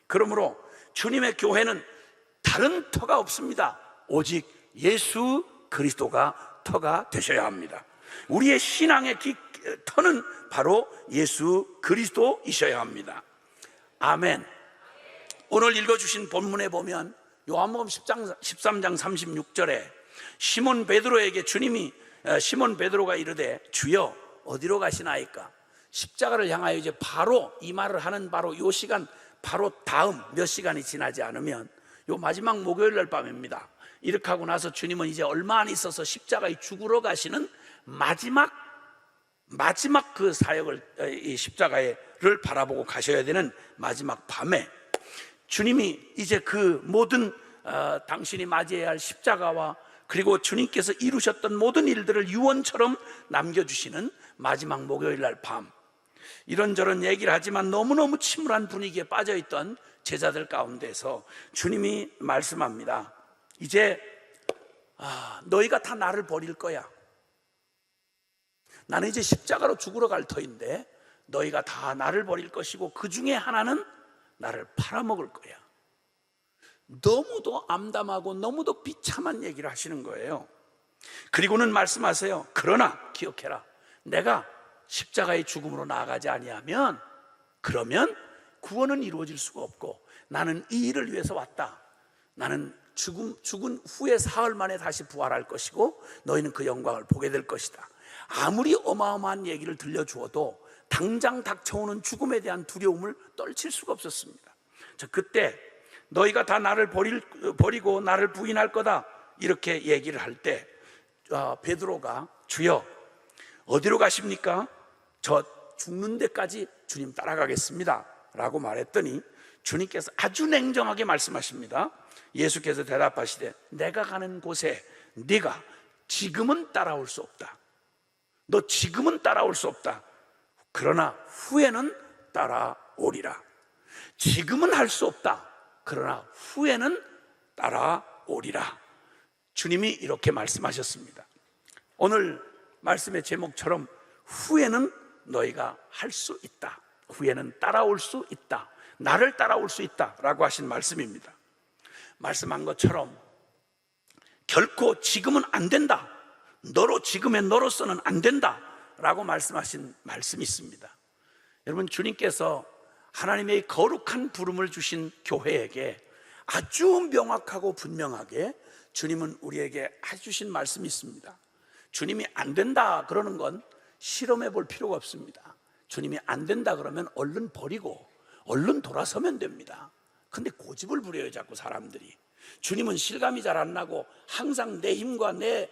그러므로 주님의 교회는 다른 터가 없습니다. 오직 예수 그리스도가 터가 되셔야 합니다. 우리의 신앙의 터는 바로 예수 그리스도이셔야 합니다. 아멘. 오늘 읽어주신 본문에 보면 요한복음 13장 36절에 시몬 베드로에게 주님이, 시몬 베드로가 이르되 주여 어디로 가시나이까? 십자가를 향하여 이제 바로 이 말을 하는 바로 요 시간, 바로 다음 몇 시간이 지나지 않으면 요 마지막 목요일 날 밤입니다. 이렇게 하고 나서 주님은 이제 얼마 안 있어서 십자가에 죽으러 가시는 마지막 그 사역을, 이 십자가를 바라보고 가셔야 되는 마지막 밤에 주님이 이제 그 모든 당신이 맞이해야 할 십자가와 그리고 주님께서 이루셨던 모든 일들을 유언처럼 남겨주시는 마지막 목요일 날 밤, 이런저런 얘기를 하지만 너무너무 침울한 분위기에 빠져있던 제자들 가운데서 주님이 말씀합니다. 이제 너희가 다 나를 버릴 거야. 나는 이제 십자가로 죽으러 갈 터인데 너희가 다 나를 버릴 것이고 그 중에 하나는 나를 팔아먹을 거야. 너무도 암담하고 너무도 비참한 얘기를 하시는 거예요. 그리고는 말씀하세요. 그러나 기억해라. 내가 십자가의 죽음으로 나아가지 아니하면 그러면 구원은 이루어질 수가 없고, 나는 이 일을 위해서 왔다. 나는 죽은 후에 사흘 만에 다시 부활할 것이고 너희는 그 영광을 보게 될 것이다. 아무리 어마어마한 얘기를 들려주어도 당장 닥쳐오는 죽음에 대한 두려움을 떨칠 수가 없었습니다. 그때 너희가 다 나를 버리고 나를 부인할 거다 이렇게 얘기를 할 때 베드로가 주여 어디로 가십니까? 저 죽는 데까지 주님 따라가겠습니다 라고 말했더니 주님께서 아주 냉정하게 말씀하십니다. 예수께서 대답하시되 내가 가는 곳에 네가 지금은 따라올 수 없다. 너 지금은 따라올 수 없다. 그러나 후에는 따라오리라. 지금은 할 수 없다. 그러나 후에는 따라오리라. 주님이 이렇게 말씀하셨습니다. 오늘 말씀의 제목처럼 후에는 너희가 할 수 있다. 후에는 따라올 수 있다. 나를 따라올 수 있다 라고 하신 말씀입니다. 말씀한 것처럼 결코 지금은 안 된다, 지금의 너로서는 안 된다 라고 말씀하신 말씀이 있습니다. 여러분, 주님께서 하나님의 거룩한 부름을 주신 교회에게 아주 명확하고 분명하게 주님은 우리에게 해주신 말씀이 있습니다. 주님이 안 된다 그러는 건 실험해 볼 필요가 없습니다. 주님이 안 된다 그러면 얼른 버리고 얼른 돌아서면 됩니다. 근데 고집을 부려요, 자꾸 사람들이. 주님은 실감이 잘 안 나고 항상 내 힘과 내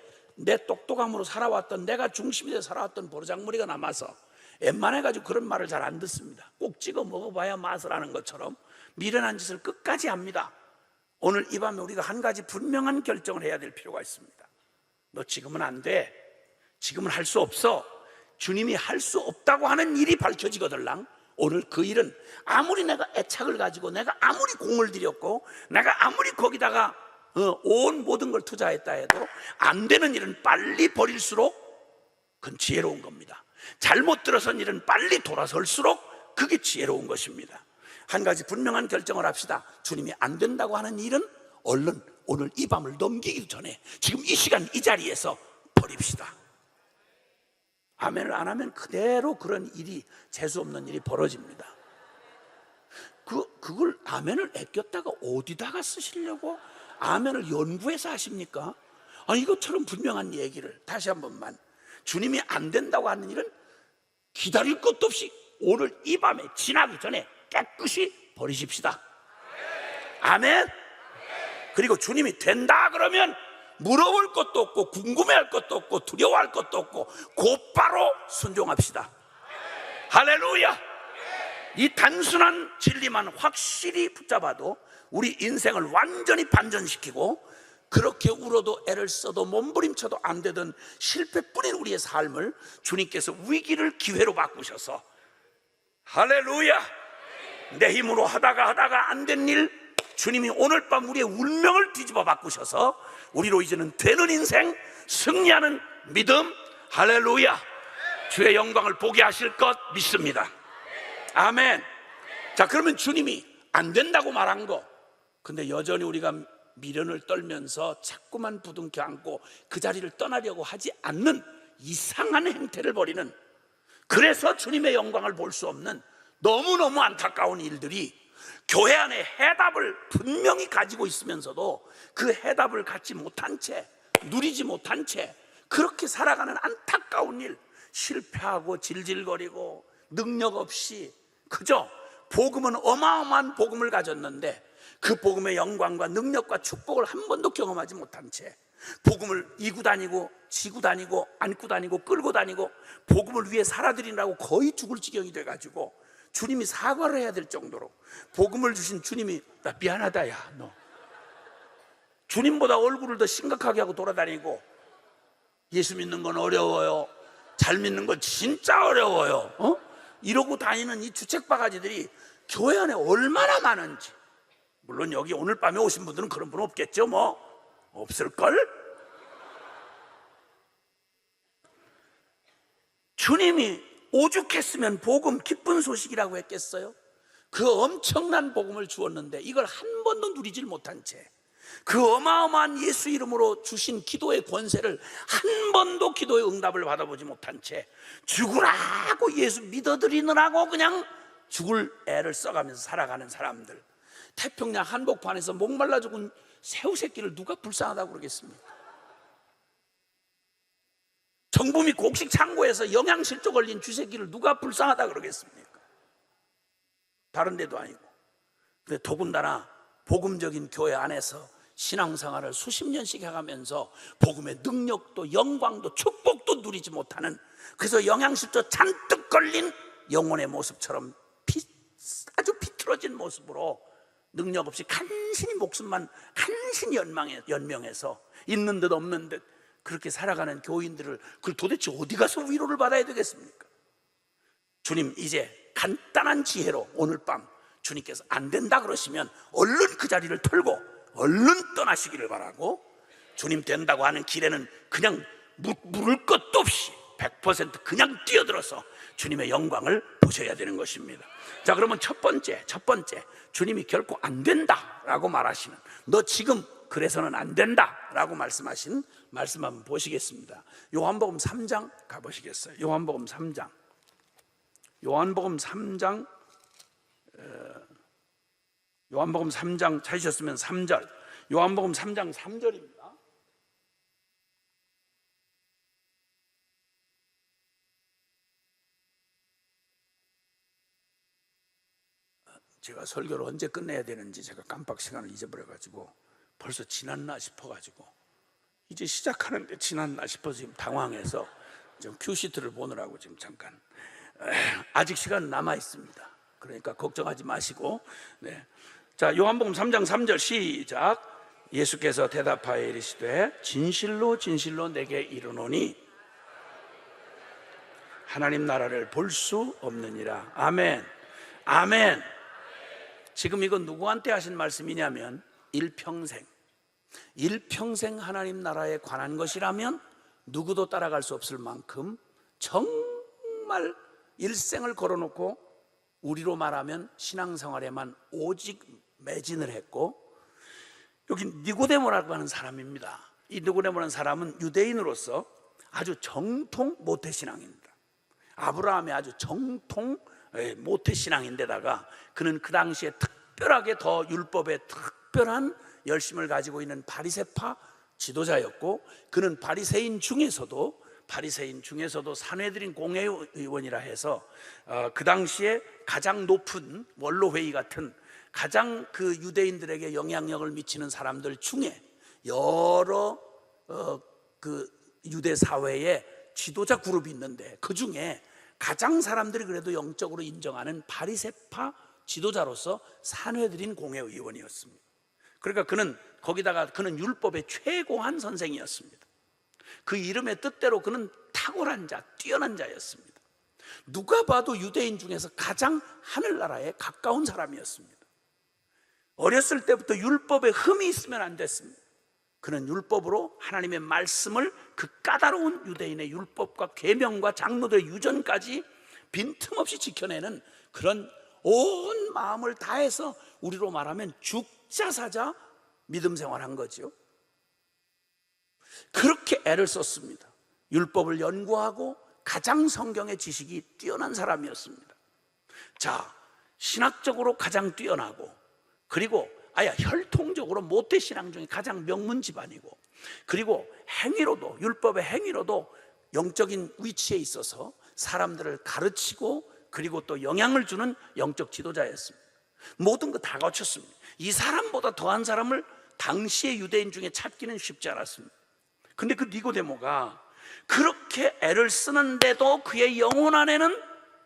똑똑함으로 살아왔던, 내가 중심이 돼 살아왔던 보르장머리가 남아서 웬만해가지고 그런 말을 잘 안 듣습니다. 꼭 찍어 먹어봐야 맛을 아는 것처럼 미련한 짓을 끝까지 합니다. 오늘 이 밤에 우리가 한 가지 분명한 결정을 해야 될 필요가 있습니다. 너 지금은 안 돼. 지금은 할 수 없어. 주님이 할 수 없다고 하는 일이 밝혀지거들랑 오늘 그 일은 아무리 내가 애착을 가지고 내가 아무리 공을 들였고 내가 아무리 거기다가 온 모든 걸 투자했다 해도 안 되는 일은 빨리 버릴수록 그건 지혜로운 겁니다. 잘못 들어선 일은 빨리 돌아설수록 그게 지혜로운 것입니다. 한 가지 분명한 결정을 합시다. 주님이 안 된다고 하는 일은 얼른 오늘 이 밤을 넘기기 전에 지금 이 시간 이 자리에서 버립시다. 아멘을 안 하면 그대로 그런 일이, 재수없는 일이 벌어집니다. 그걸 아멘을 아꼈다가 어디다가 쓰시려고 아멘을 연구해서 하십니까? 아니, 이것처럼 분명한 얘기를 다시 한 번만, 주님이 안 된다고 하는 일은 기다릴 것도 없이 오늘 이 밤에 지나기 전에 깨끗이 버리십시다. 아멘. 그리고 주님이 된다 그러면 물어볼 것도 없고 궁금해할 것도 없고 두려워할 것도 없고 곧바로 순종합시다. 할렐루야. 이 단순한 진리만 확실히 붙잡아도 우리 인생을 완전히 반전시키고, 그렇게 울어도 애를 써도 몸부림쳐도 안 되던 실패뿐인 우리의 삶을 주님께서 위기를 기회로 바꾸셔서, 할렐루야, 내 힘으로 하다가 안 된 일 주님이 오늘 밤 우리의 운명을 뒤집어 바꾸셔서 우리로 이제는 되는 인생, 승리하는 믿음, 할렐루야, 주의 영광을 보게 하실 것 믿습니다. 아멘. 자, 그러면 주님이 안 된다고 말한 거, 근데 여전히 우리가 미련을 떨면서 자꾸만 부둥켜 안고 그 자리를 떠나려고 하지 않는 이상한 행태를 벌이는, 그래서 주님의 영광을 볼 수 없는 너무너무 안타까운 일들이 교회 안에 해답을 분명히 가지고 있으면서도 그 해답을 갖지 못한 채, 누리지 못한 채 그렇게 살아가는 안타까운 일, 실패하고 질질거리고 능력 없이, 그저 복음은 어마어마한 복음을 가졌는데 그 복음의 영광과 능력과 축복을 한 번도 경험하지 못한 채 복음을 이고 다니고 지고 다니고 안고 다니고 끌고 다니고 복음을 위해 살아드리라고 거의 죽을 지경이 돼가지고 주님이 사과를 해야 될 정도로, 복음을 주신 주님이 나 미안하다, 야 너 주님보다 얼굴을 더 심각하게 하고 돌아다니고 예수 믿는 건 어려워요, 잘 믿는 건 진짜 어려워요, 이러고 다니는 이 주책바가지들이 교회 안에 얼마나 많은지. 물론 여기 오늘 밤에 오신 분들은 그런 분 없겠죠. 뭐 없을걸? 주님이 오죽했으면 복음, 기쁜 소식이라고 했겠어요? 그 엄청난 복음을 주었는데 이걸 한 번도 누리질 못한 채, 그 어마어마한 예수 이름으로 주신 기도의 권세를 한 번도 기도의 응답을 받아보지 못한 채 죽으라고 예수 믿어드리느라고 그냥 죽을 애를 써가면서 살아가는 사람들, 태평양 한복판에서 목말라 죽은 새우 새끼를 누가 불쌍하다고 그러겠습니까? 정부미 곡식 창고에서 영양실조 걸린 쥐새끼를 누가 불쌍하다 그러겠습니까? 다른 데도 아니고. 근데 더군다나 복음적인 교회 안에서 신앙생활을 수십 년씩 해가면서 복음의 능력도 영광도 축복도 누리지 못하는, 그래서 영양실조 잔뜩 걸린 영혼의 모습처럼 아주 비틀어진 모습으로 능력 없이 간신히 목숨만 간신히 연명해서 있는 듯 없는 듯 그렇게 살아가는 교인들을, 그걸 도대체 어디 가서 위로를 받아야 되겠습니까? 주님, 이제 간단한 지혜로 오늘 밤 주님께서 안 된다 그러시면 얼른 그 자리를 털고 얼른 떠나시기를 바라고, 주님 된다고 하는 길에는 그냥 물을 것도 없이 100% 그냥 뛰어들어서 주님의 영광을 보셔야 되는 것입니다. 자, 그러면 첫 번째 주님이 결코 안 된다라고 말하시는, 너 지금 그래서는 안 된다라고 말씀하신 말씀 한번 보시겠습니다. 요한복음 3장 가보시겠어요? 요한복음 3장 찾으셨으면 3절, 요한복음 3장 3절입니다. 제가 설교를 언제 끝내야 되는지 제가 깜빡 시간을 잊어버려가지고 벌써 지났나 싶어가지고 이제 시작하는데 지났나 싶어서 지금 당황해서 좀 큐시트를 보느라고 지금 잠깐 아직 시간 남아 있습니다. 그러니까 걱정하지 마시고. 네. 자, 요한복음 3장 3절 시작. 예수께서 대답하여 이르시되 진실로 진실로 내게 이르노니 하나님 나라를 볼 수 없느니라. 아멘. 아멘. 지금 이건 누구한테 하신 말씀이냐면 일평생 하나님 나라에 관한 것이라면 누구도 따라갈 수 없을 만큼 정말 일생을 걸어놓고 우리로 말하면 신앙생활에만 오직 매진을 했고, 여기 니고데모라고 하는 사람입니다. 이 니고데모라는 사람은 유대인으로서 아주 정통 모태신앙입니다. 아브라함의 아주 정통 모태신앙인데다가 그는 그 당시에 특별하게 더 율법에 특별한 열심을 가지고 있는 바리새파 지도자였고, 그는 바리새인 중에서도 산헤드린 공회의원이라 해서 그 당시에 가장 높은 원로회의 같은 가장 그 유대인들에게 영향력을 미치는 사람들 중에 여러 그 유대 사회에 지도자 그룹이 있는데 그 중에 가장 사람들이 그래도 영적으로 인정하는 바리새파 지도자로서 산헤드린 공회의원이었습니다. 그러니까 그는 율법의 최고한 선생이었습니다. 그 이름의 뜻대로 그는 탁월한 자, 뛰어난 자였습니다. 누가 봐도 유대인 중에서 가장 하늘나라에 가까운 사람이었습니다. 어렸을 때부터 율법에 흠이 있으면 안 됐습니다. 그는 율법으로 하나님의 말씀을 그 까다로운 유대인의 율법과 계명과 장로들의 유전까지 빈틈없이 지켜내는 그런 온 마음을 다해서 우리로 말하면 죽자사자 믿음 생활한 거죠. 그렇게 애를 썼습니다. 율법을 연구하고 가장 성경의 지식이 뛰어난 사람이었습니다. 자, 신학적으로 가장 뛰어나고, 그리고 혈통적으로 모태신앙 중에 가장 명문 집안이고, 그리고 행위로도, 율법의 행위로도 영적인 위치에 있어서 사람들을 가르치고 그리고 또 영향을 주는 영적 지도자였습니다. 모든 거 다 갖췄습니다. 이 사람보다 더한 사람을 당시의 유대인 중에 찾기는 쉽지 않았습니다. 근데 그 니고데모가 그렇게 애를 쓰는데도 그의 영혼 안에는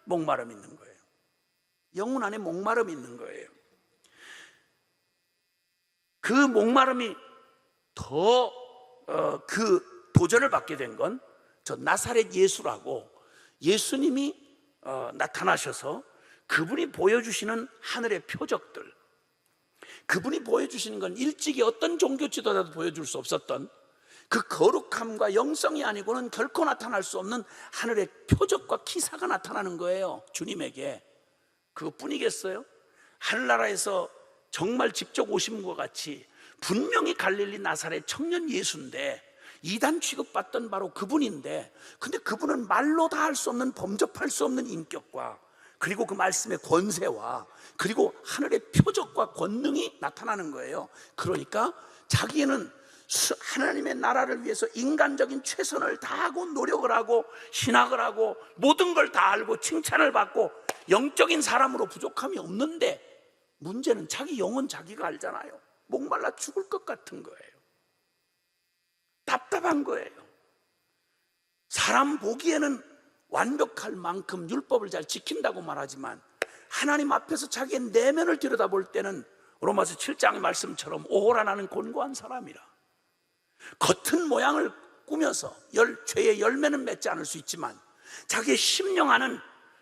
목마름이 있는 거예요. 영혼 안에 목마름이 있는 거예요. 그 목마름이 더 그 도전을 받게 된 건 저 나사렛 예수라고 예수님이 나타나셔서 그분이 보여주시는 하늘의 표적들, 그분이 보여주시는 건 일찍이 어떤 종교 지도자도 보여줄 수 없었던 그 거룩함과 영성이 아니고는 결코 나타날 수 없는 하늘의 표적과 기사가 나타나는 거예요. 주님에게. 그것뿐이겠어요? 하늘나라에서 정말 직접 오신 것 같이 분명히 갈릴리 나사렛 청년 예수인데 이단 취급받던 바로 그분인데, 근데 그분은 말로 다 할 수 없는 범접할 수 없는 인격과 그리고 그 말씀의 권세와 그리고 하늘의 표적과 권능이 나타나는 거예요. 그러니까 자기는 하나님의 나라를 위해서 인간적인 최선을 다하고 노력을 하고 신학을 하고 모든 걸 다 알고 칭찬을 받고 영적인 사람으로 부족함이 없는데, 문제는 자기 영혼 자기가 알잖아요. 목말라 죽을 것 같은 거예요. 답답한 거예요. 사람 보기에는 완벽할 만큼 율법을 잘 지킨다고 말하지만 하나님 앞에서 자기의 내면을 들여다볼 때는 로마서 7장의 말씀처럼 오호라나는 곤고한 사람이라. 겉은 모양을 꾸며서 죄의 열매는 맺지 않을 수 있지만 자기의 심령 안은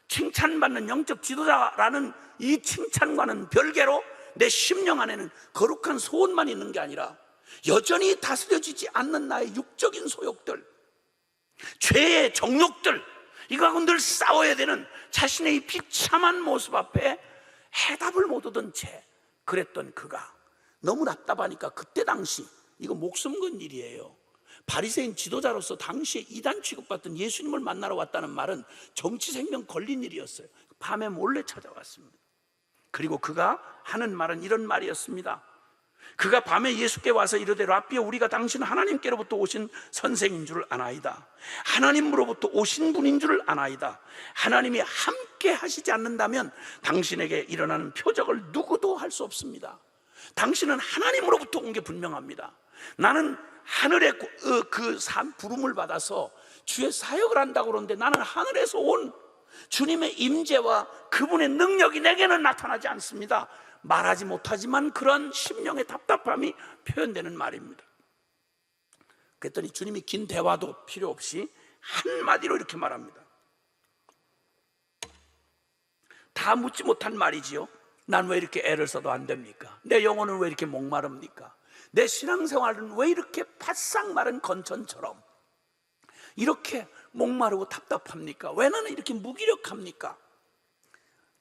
칭찬받는 영적 지도자라는 이 칭찬과는 별개로 내 심령 안에는 거룩한 소원만 있는 게 아니라 여전히 다스려지지 않는 나의 육적인 소욕들, 죄의 정욕들, 이거하고 늘 싸워야 되는 자신의 이 비참한 모습 앞에 해답을 못 얻은 채 그랬던 그가 너무 답답하니까 그때 당시 이거 목숨 건 일이에요. 바리새인 지도자로서 당시에 이단 취급받던 예수님을 만나러 왔다는 말은 정치 생명 걸린 일이었어요. 밤에 몰래 찾아왔습니다. 그리고 그가 하는 말은 이런 말이었습니다. 그가 밤에 예수께 와서 이르되 라삐여 우리가 당신 하나님께로부터 오신 선생인 줄 아나이다. 하나님으로부터 오신 분인 줄 아나이다. 하나님이 함께 하시지 않는다면 당신에게 일어나는 표적을 누구도 할 수 없습니다. 당신은 하나님으로부터 온 게 분명합니다. 나는 하늘의 그 부름을 받아서 주의 사역을 한다고 그러는데 나는 하늘에서 온 주님의 임재와 그분의 능력이 내게는 나타나지 않습니다. 말하지 못하지만 그런 심령의 답답함이 표현되는 말입니다. 그랬더니 주님이 긴 대화도 필요 없이 한마디로 이렇게 말합니다. 다 묻지 못한 말이지요. 난 왜 이렇게 애를 써도 안 됩니까? 내 영혼은 왜 이렇게 목마릅니까? 내 신앙생활은 왜 이렇게 바싹 마른 건천처럼 이렇게 목마르고 답답합니까? 왜 나는 이렇게 무기력합니까?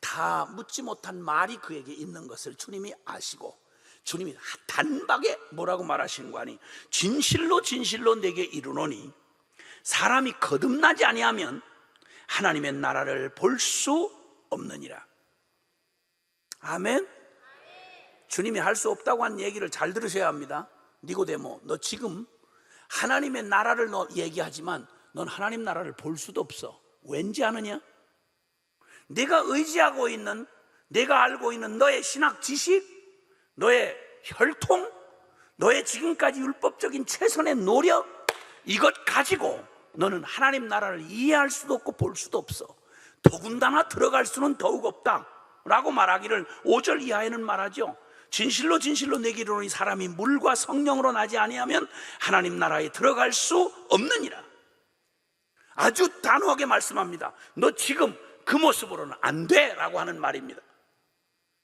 다 묻지 못한 말이 그에게 있는 것을 주님이 아시고 주님이 단박에 뭐라고 말하시는 거 아니? 진실로 진실로 내게 이르노니 사람이 거듭나지 아니하면 하나님의 나라를 볼 수 없느니라. 아멘. 주님이 할 수 없다고 한 얘기를 잘 들으셔야 합니다. 니고데모, 너 지금 하나님의 나라를 너 얘기하지만 넌 하나님 나라를 볼 수도 없어. 왠지 아느냐? 내가 의지하고 있는, 내가 알고 있는 너의 신학 지식, 너의 혈통, 너의 지금까지 율법적인 최선의 노력, 이것 가지고 너는 하나님 나라를 이해할 수도 없고 볼 수도 없어. 더군다나 들어갈 수는 더욱 없다 라고 말하기를 5절 이하에는 말하죠. 진실로 진실로 내게 이르노니 사람이 물과 성령으로 나지 아니하면 하나님 나라에 들어갈 수 없느니라. 아주 단호하게 말씀합니다. 너 지금 그 모습으로는 안 돼 라고 하는 말입니다.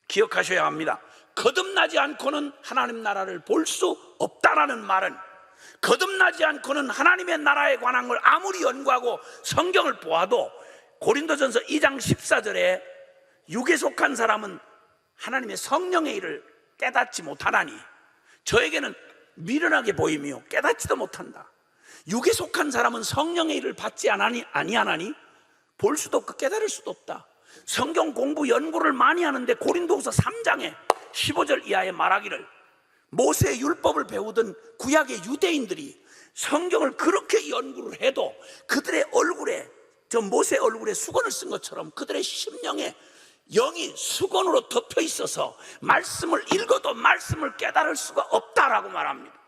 기억하셔야 합니다. 거듭나지 않고는 하나님 나라를 볼 수 없다라는 말은 거듭나지 않고는 하나님의 나라에 관한 걸 아무리 연구하고 성경을 보아도 고린도전서 2장 14절에 육에 속한 사람은 하나님의 성령의 일을 깨닫지 못하나니 저에게는 미련하게 보이며 깨닫지도 못한다. 육에 속한 사람은 성령의 일을 받지 아니하나니 볼 수도 없고 깨달을 수도 없다. 성경 공부 연구를 많이 하는데 고린도후서 3장에 15절 이하에 말하기를 모세의 율법을 배우던 구약의 유대인들이 성경을 그렇게 연구를 해도 그들의 얼굴에 저 모세 얼굴에 수건을 쓴 것처럼 그들의 심령에 영이 수건으로 덮여 있어서 말씀을 읽어도 말씀을 깨달을 수가 없다라고 말합니다.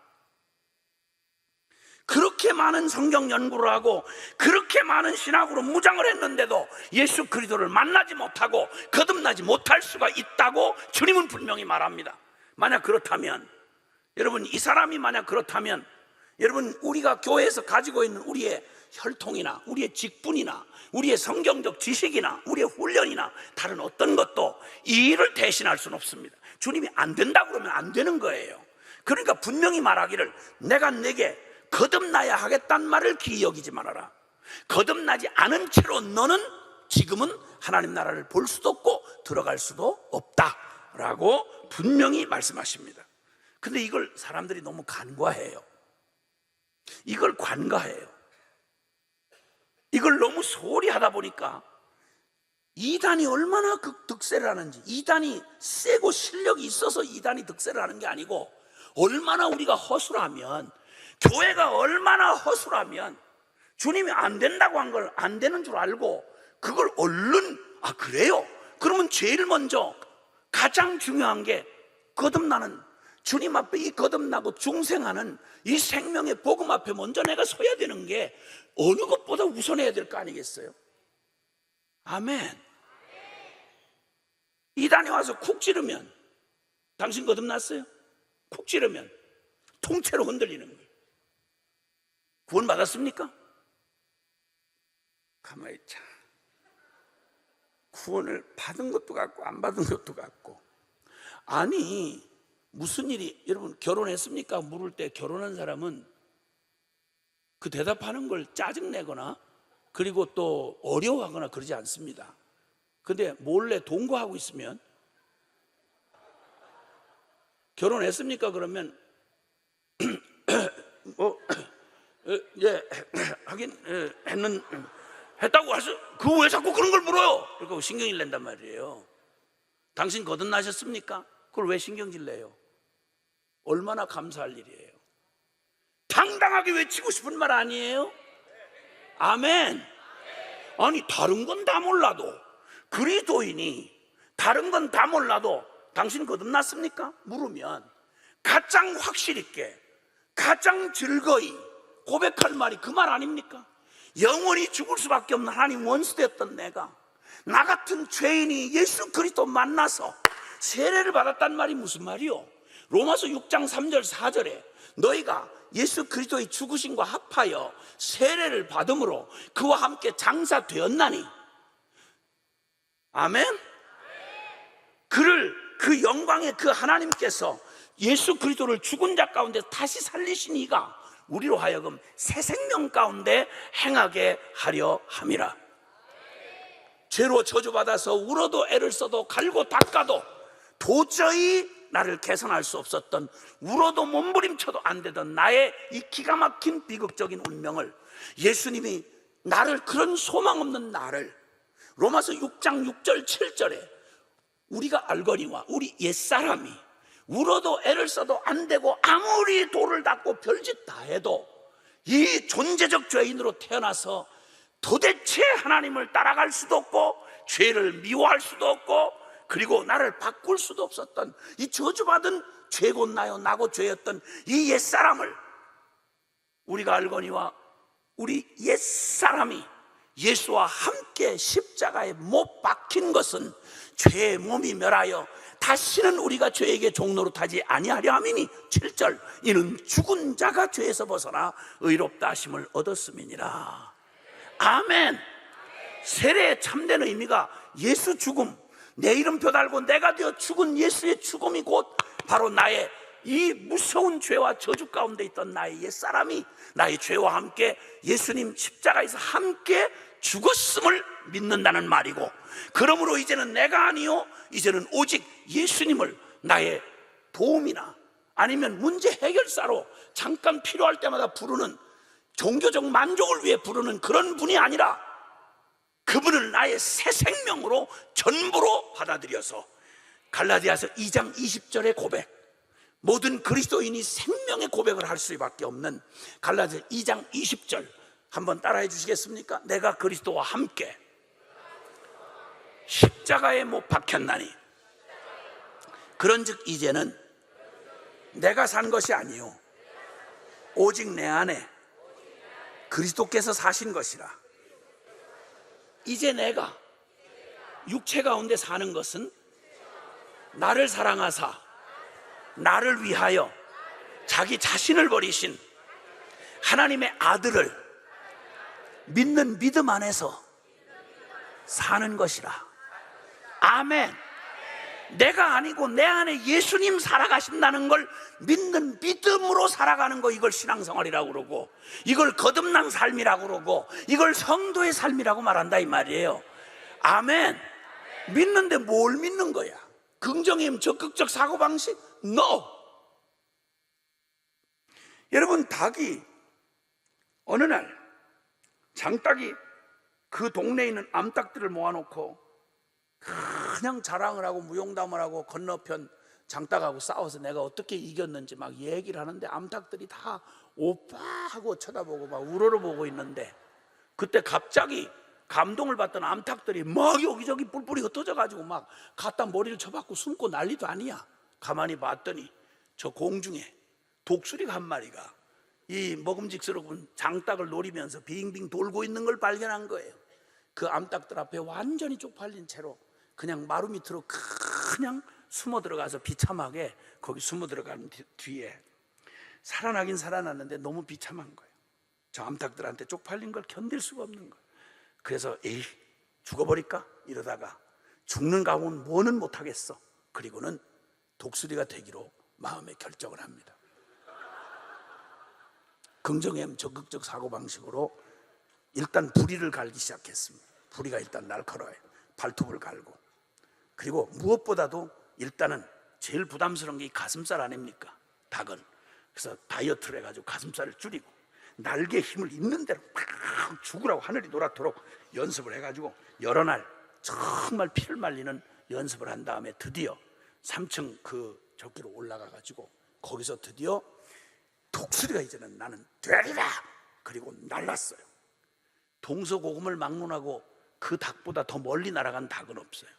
그렇게 많은 성경 연구를 하고 그렇게 많은 신학으로 무장을 했는데도 예수 그리스도를 만나지 못하고 거듭나지 못할 수가 있다고 주님은 분명히 말합니다. 만약 그렇다면 여러분, 이 사람이 만약 그렇다면 여러분, 우리가 교회에서 가지고 있는 우리의 혈통이나 우리의 직분이나 우리의 성경적 지식이나 우리의 훈련이나 다른 어떤 것도 이 일을 대신할 수는 없습니다. 주님이 안 된다고 그러면 안 되는 거예요. 그러니까 분명히 말하기를 내가 내게 거듭나야 하겠다는 말을 기억이지 말아라. 거듭나지 않은 채로 너는 지금은 하나님 나라를 볼 수도 없고 들어갈 수도 없다라고 분명히 말씀하십니다. 근데 이걸 사람들이 너무 간과해요. 이걸 관가해요. 이걸 너무 소홀히 하다 보니까 이단이 얼마나 득세를 하는지, 이단이 세고 실력이 있어서 이단이 득세를 하는 게 아니고 얼마나 우리가 허술하면, 교회가 얼마나 허술하면 주님이 안 된다고 한 걸 안 되는 줄 알고 그걸 얼른 그래요? 그러면 제일 먼저 가장 중요한 게 거듭나는, 주님 앞에 이 거듭나고 중생하는 이 생명의 복음 앞에 먼저 내가 서야 되는 게 어느 것보다 우선해야 될 거 아니겠어요? 아멘. 이단에 와서 쿡 찌르면 당신 거듭났어요? 쿡 찌르면 통째로 흔들리는 거예요. 구원 받았습니까? 가만히 있자. 구원을 받은 것도 같고 안 받은 것도 같고. 아니 무슨 일이, 여러분 결혼했습니까? 물을 때 결혼한 사람은 그 대답하는 걸 짜증내거나 그리고 또 어려워하거나 그러지 않습니다. 근데 몰래 동거하고 있으면, 결혼했습니까? 그러면 하긴 했다고 해서 그거 왜 자꾸 그런 걸 물어요? 그러니까 신경질 낸단 말이에요. 당신 거듭나셨습니까? 그걸 왜 신경질 내요? 얼마나 감사할 일이에요. 당당하게 외치고 싶은 말 아니에요? 아멘. 아니 다른 건 다 몰라도, 그리스도인이 다른 건 다 몰라도 당신 거듭났습니까? 물으면 가장 확실 있게, 가장 즐거이 고백할 말이 그 말 아닙니까? 영원히 죽을 수밖에 없는 하나님 원수되었던 내가, 나 같은 죄인이 예수 그리스도 만나서 세례를 받았단 말이 무슨 말이요? 로마서 6장 3절 4절에 너희가 예수 그리스도의 죽으심과 합하여 세례를 받음으로 그와 함께 장사되었나니. 아멘. 그를, 그 영광의 그 하나님께서 예수 그리스도를 죽은 자 가운데 다시 살리신 이가 우리로 하여금 새 생명 가운데 행하게 하려 함이라. 죄로 저주받아서 울어도 애를 써도 갈고 닦아도 도저히 나를 개선할 수 없었던, 울어도 몸부림쳐도 안 되던 나의 이 기가 막힌 비극적인 운명을 예수님이, 나를, 그런 소망 없는 나를 로마서 6장 6절 7절에 우리가 알거니와 우리 옛사람이 울어도 애를 써도 안 되고 아무리 돌을 닦고 별짓 다 해도 이 존재적 죄인으로 태어나서 도대체 하나님을 따라갈 수도 없고 죄를 미워할 수도 없고 그리고 나를 바꿀 수도 없었던 이 저주받은 죄고 나요 나고 죄였던 이 옛사람을 우리가 알거니와 우리 옛사람이 예수와 함께 십자가에 못 박힌 것은 죄의 몸이 멸하여 다시는 우리가 죄에게 종노릇하지 아니하려 함이니. 7절, 이는 죽은 자가 죄에서 벗어나 의롭다 하심을 얻었음이니라. 아멘. 세례의 참된 의미가 예수 죽음, 내 이름표 달고 내가 되어 죽은 예수의 죽음이 곧 바로 나의 이 무서운 죄와 저주 가운데 있던 나의 옛사람이 나의 죄와 함께 예수님 십자가에서 함께 죽었음을 믿는다는 말이고, 그러므로 이제는 내가 아니요 이제는 오직 예수님을 나의 도움이나 아니면 문제 해결사로 잠깐 필요할 때마다 부르는, 종교적 만족을 위해 부르는 그런 분이 아니라 그분을 나의 새 생명으로 전부로 받아들여서 갈라디아서 2장 20절의 고백, 모든 그리스도인이 생명의 고백을 할 수밖에 없는 갈라디아서 2장 20절 한번 따라해 주시겠습니까? 내가 그리스도와 함께 십자가에 못 박혔나니 그런즉 이제는 내가 산 것이 아니요 오직 내 안에 그리스도께서 사신 것이라. 이제 내가 육체 가운데 사는 것은 나를 사랑하사 나를 위하여 자기 자신을 버리신 하나님의 아들을 믿는 믿음 안에서 사는 것이라. 아멘. 내가 아니고 내 안에 예수님 살아가신다는 걸 믿는 믿음으로 살아가는 거, 이걸 신앙생활이라고 그러고, 이걸 거듭난 삶이라고 그러고, 이걸 성도의 삶이라고 말한다 이 말이에요. 아멘. 믿는데 뭘 믿는 거야? 긍정의 힘, 적극적 사고방식? No. 여러분, 닭이 어느 날 장닭이 그 동네에 있는 암탉들을 모아놓고 그냥 자랑을 하고 무용담을 하고 건너편 장닭하고 싸워서 내가 어떻게 이겼는지 막 얘기를 하는데 암탉들이 다 오빠 하고 쳐다보고 막 우러러보고 있는데, 그때 갑자기 감동을 받던 암탉들이 막 여기저기 뿔뿔이 흩어져 가지고 막 갖다 머리를 쳐박고 숨고 난리도 아니야. 가만히 봤더니 저 공중에 독수리가 한 마리가 이 먹음직스러운 장닭을 노리면서 빙빙 돌고 있는 걸 발견한 거예요. 그 암탉들 앞에 완전히 쪽팔린 채로 그냥 마루 밑으로 그냥 숨어 들어가서 비참하게 거기 숨어 들어간 뒤에 살아나긴 살아났는데 너무 비참한 거예요. 저 암탉들한테 쪽팔린 걸 견딜 수가 없는 거예요. 그래서 에이 죽어버릴까 이러다가 죽는 가고는 뭐는 못하겠어. 그리고는 독수리가 되기로 마음의 결정을 합니다. 긍정의 적극적 사고방식으로 일단 부리를 갈기 시작했습니다. 부리가 일단 날카로워요. 발톱을 갈고, 그리고 무엇보다도 일단은 제일 부담스러운 게 이 가슴살 아닙니까? 닭은. 그래서 다이어트를 해가지고 가슴살을 줄이고 날개 힘을 있는 대로 팍 죽으라고 하늘이 노랗도록 연습을 해가지고 여러 날 정말 피를 말리는 연습을 한 다음에 드디어 3층 그 저기로 올라가가지고 거기서 드디어 독수리가 이제는 나는 되리라 그리고 날랐어요. 동서고금을 막론하고 그 닭보다 더 멀리 날아간 닭은 없어요.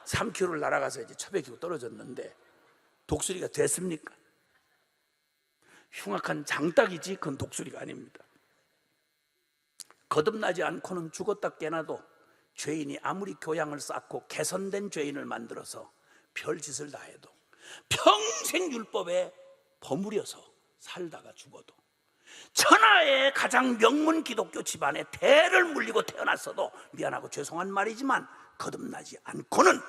3km를 날아가서 이제 처박히고 떨어졌는데 독수리가 됐습니까? 흉악한 장닭이지 그건 독수리가 아닙니다. 거듭나지 않고는 죽었다 깨나도 죄인이 아무리 교양을 쌓고 개선된 죄인을 만들어서 별짓을 다 해도 평생 율법에 버무려서 살다가 죽어도 천하의 가장 명문 기독교 집안에 대를 물리고 태어났어도 미안하고 죄송한 말이지만 거듭나지 않고는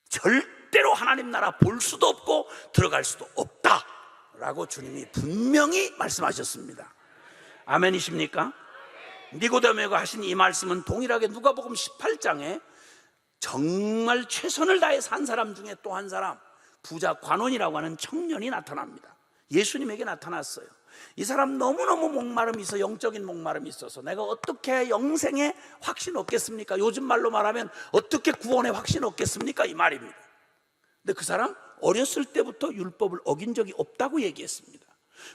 절대로 하나님 나라 볼 수도 없고 들어갈 수도 없다라고 주님이 분명히 말씀하셨습니다. 아멘이십니까? 니고데모가 하신 이 말씀은 동일하게 누가복음 18장에 정말 최선을 다해 산 사람 중에 또 한 사람, 부자 관원이라고 하는 청년이 나타납니다. 예수님에게 나타났어요. 이 사람 너무너무 목마름이 있어, 영적인 목마름이 있어서 내가 어떻게 영생에 확신 얻겠습니까? 요즘 말로 말하면 어떻게 구원에 확신 얻겠습니까? 이 말입니다. 근데 그 사람 어렸을 때부터 율법을 어긴 적이 없다고 얘기했습니다.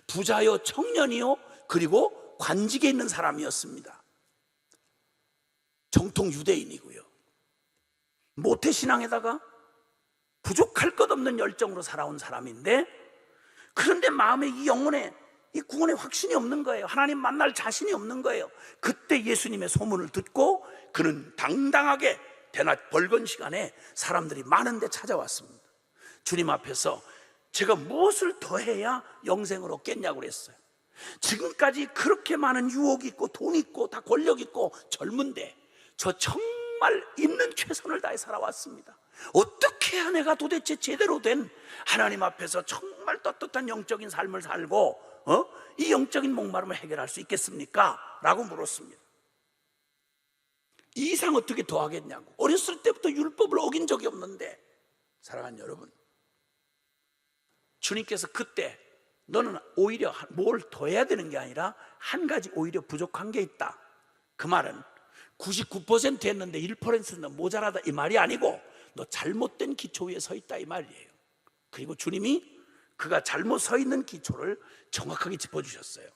부자요, 청년이요, 그리고 관직에 있는 사람이었습니다. 정통 유대인이고요. 모태신앙에다가 부족할 것 없는 열정으로 살아온 사람인데, 그런데 마음에 이 영혼에 이 구원에 확신이 없는 거예요. 하나님 만날 자신이 없는 거예요. 그때 예수님의 소문을 듣고 그는 당당하게 대낮 벌건 시간에 사람들이 많은데 찾아왔습니다. 주님 앞에서 제가 무엇을 더 해야 영생을 얻겠냐고 그랬어요. 지금까지 그렇게 많은 유혹이 있고 돈 있고 다 권력 있고 젊은데 저 정말 있는 최선을 다해 살아왔습니다. 어떻게 해야 내가 도대체 제대로 된 하나님 앞에서 정말 떳떳한 영적인 삶을 살고 이 영적인 목마름을 해결할 수 있겠습니까? 라고 물었습니다. 이 이상 어떻게 더 하겠냐고. 어렸을 때부터 율법을 어긴 적이 없는데. 사랑하는 여러분, 주님께서 그때 너는 오히려 뭘 더 해야 되는 게 아니라 한 가지 오히려 부족한 게 있다. 그 말은 99% 했는데 1%는 모자라다 이 말이 아니고 너 잘못된 기초 위에 서 있다 이 말이에요. 그리고 주님이 그가 잘못 서 있는 기초를 정확하게 짚어주셨어요.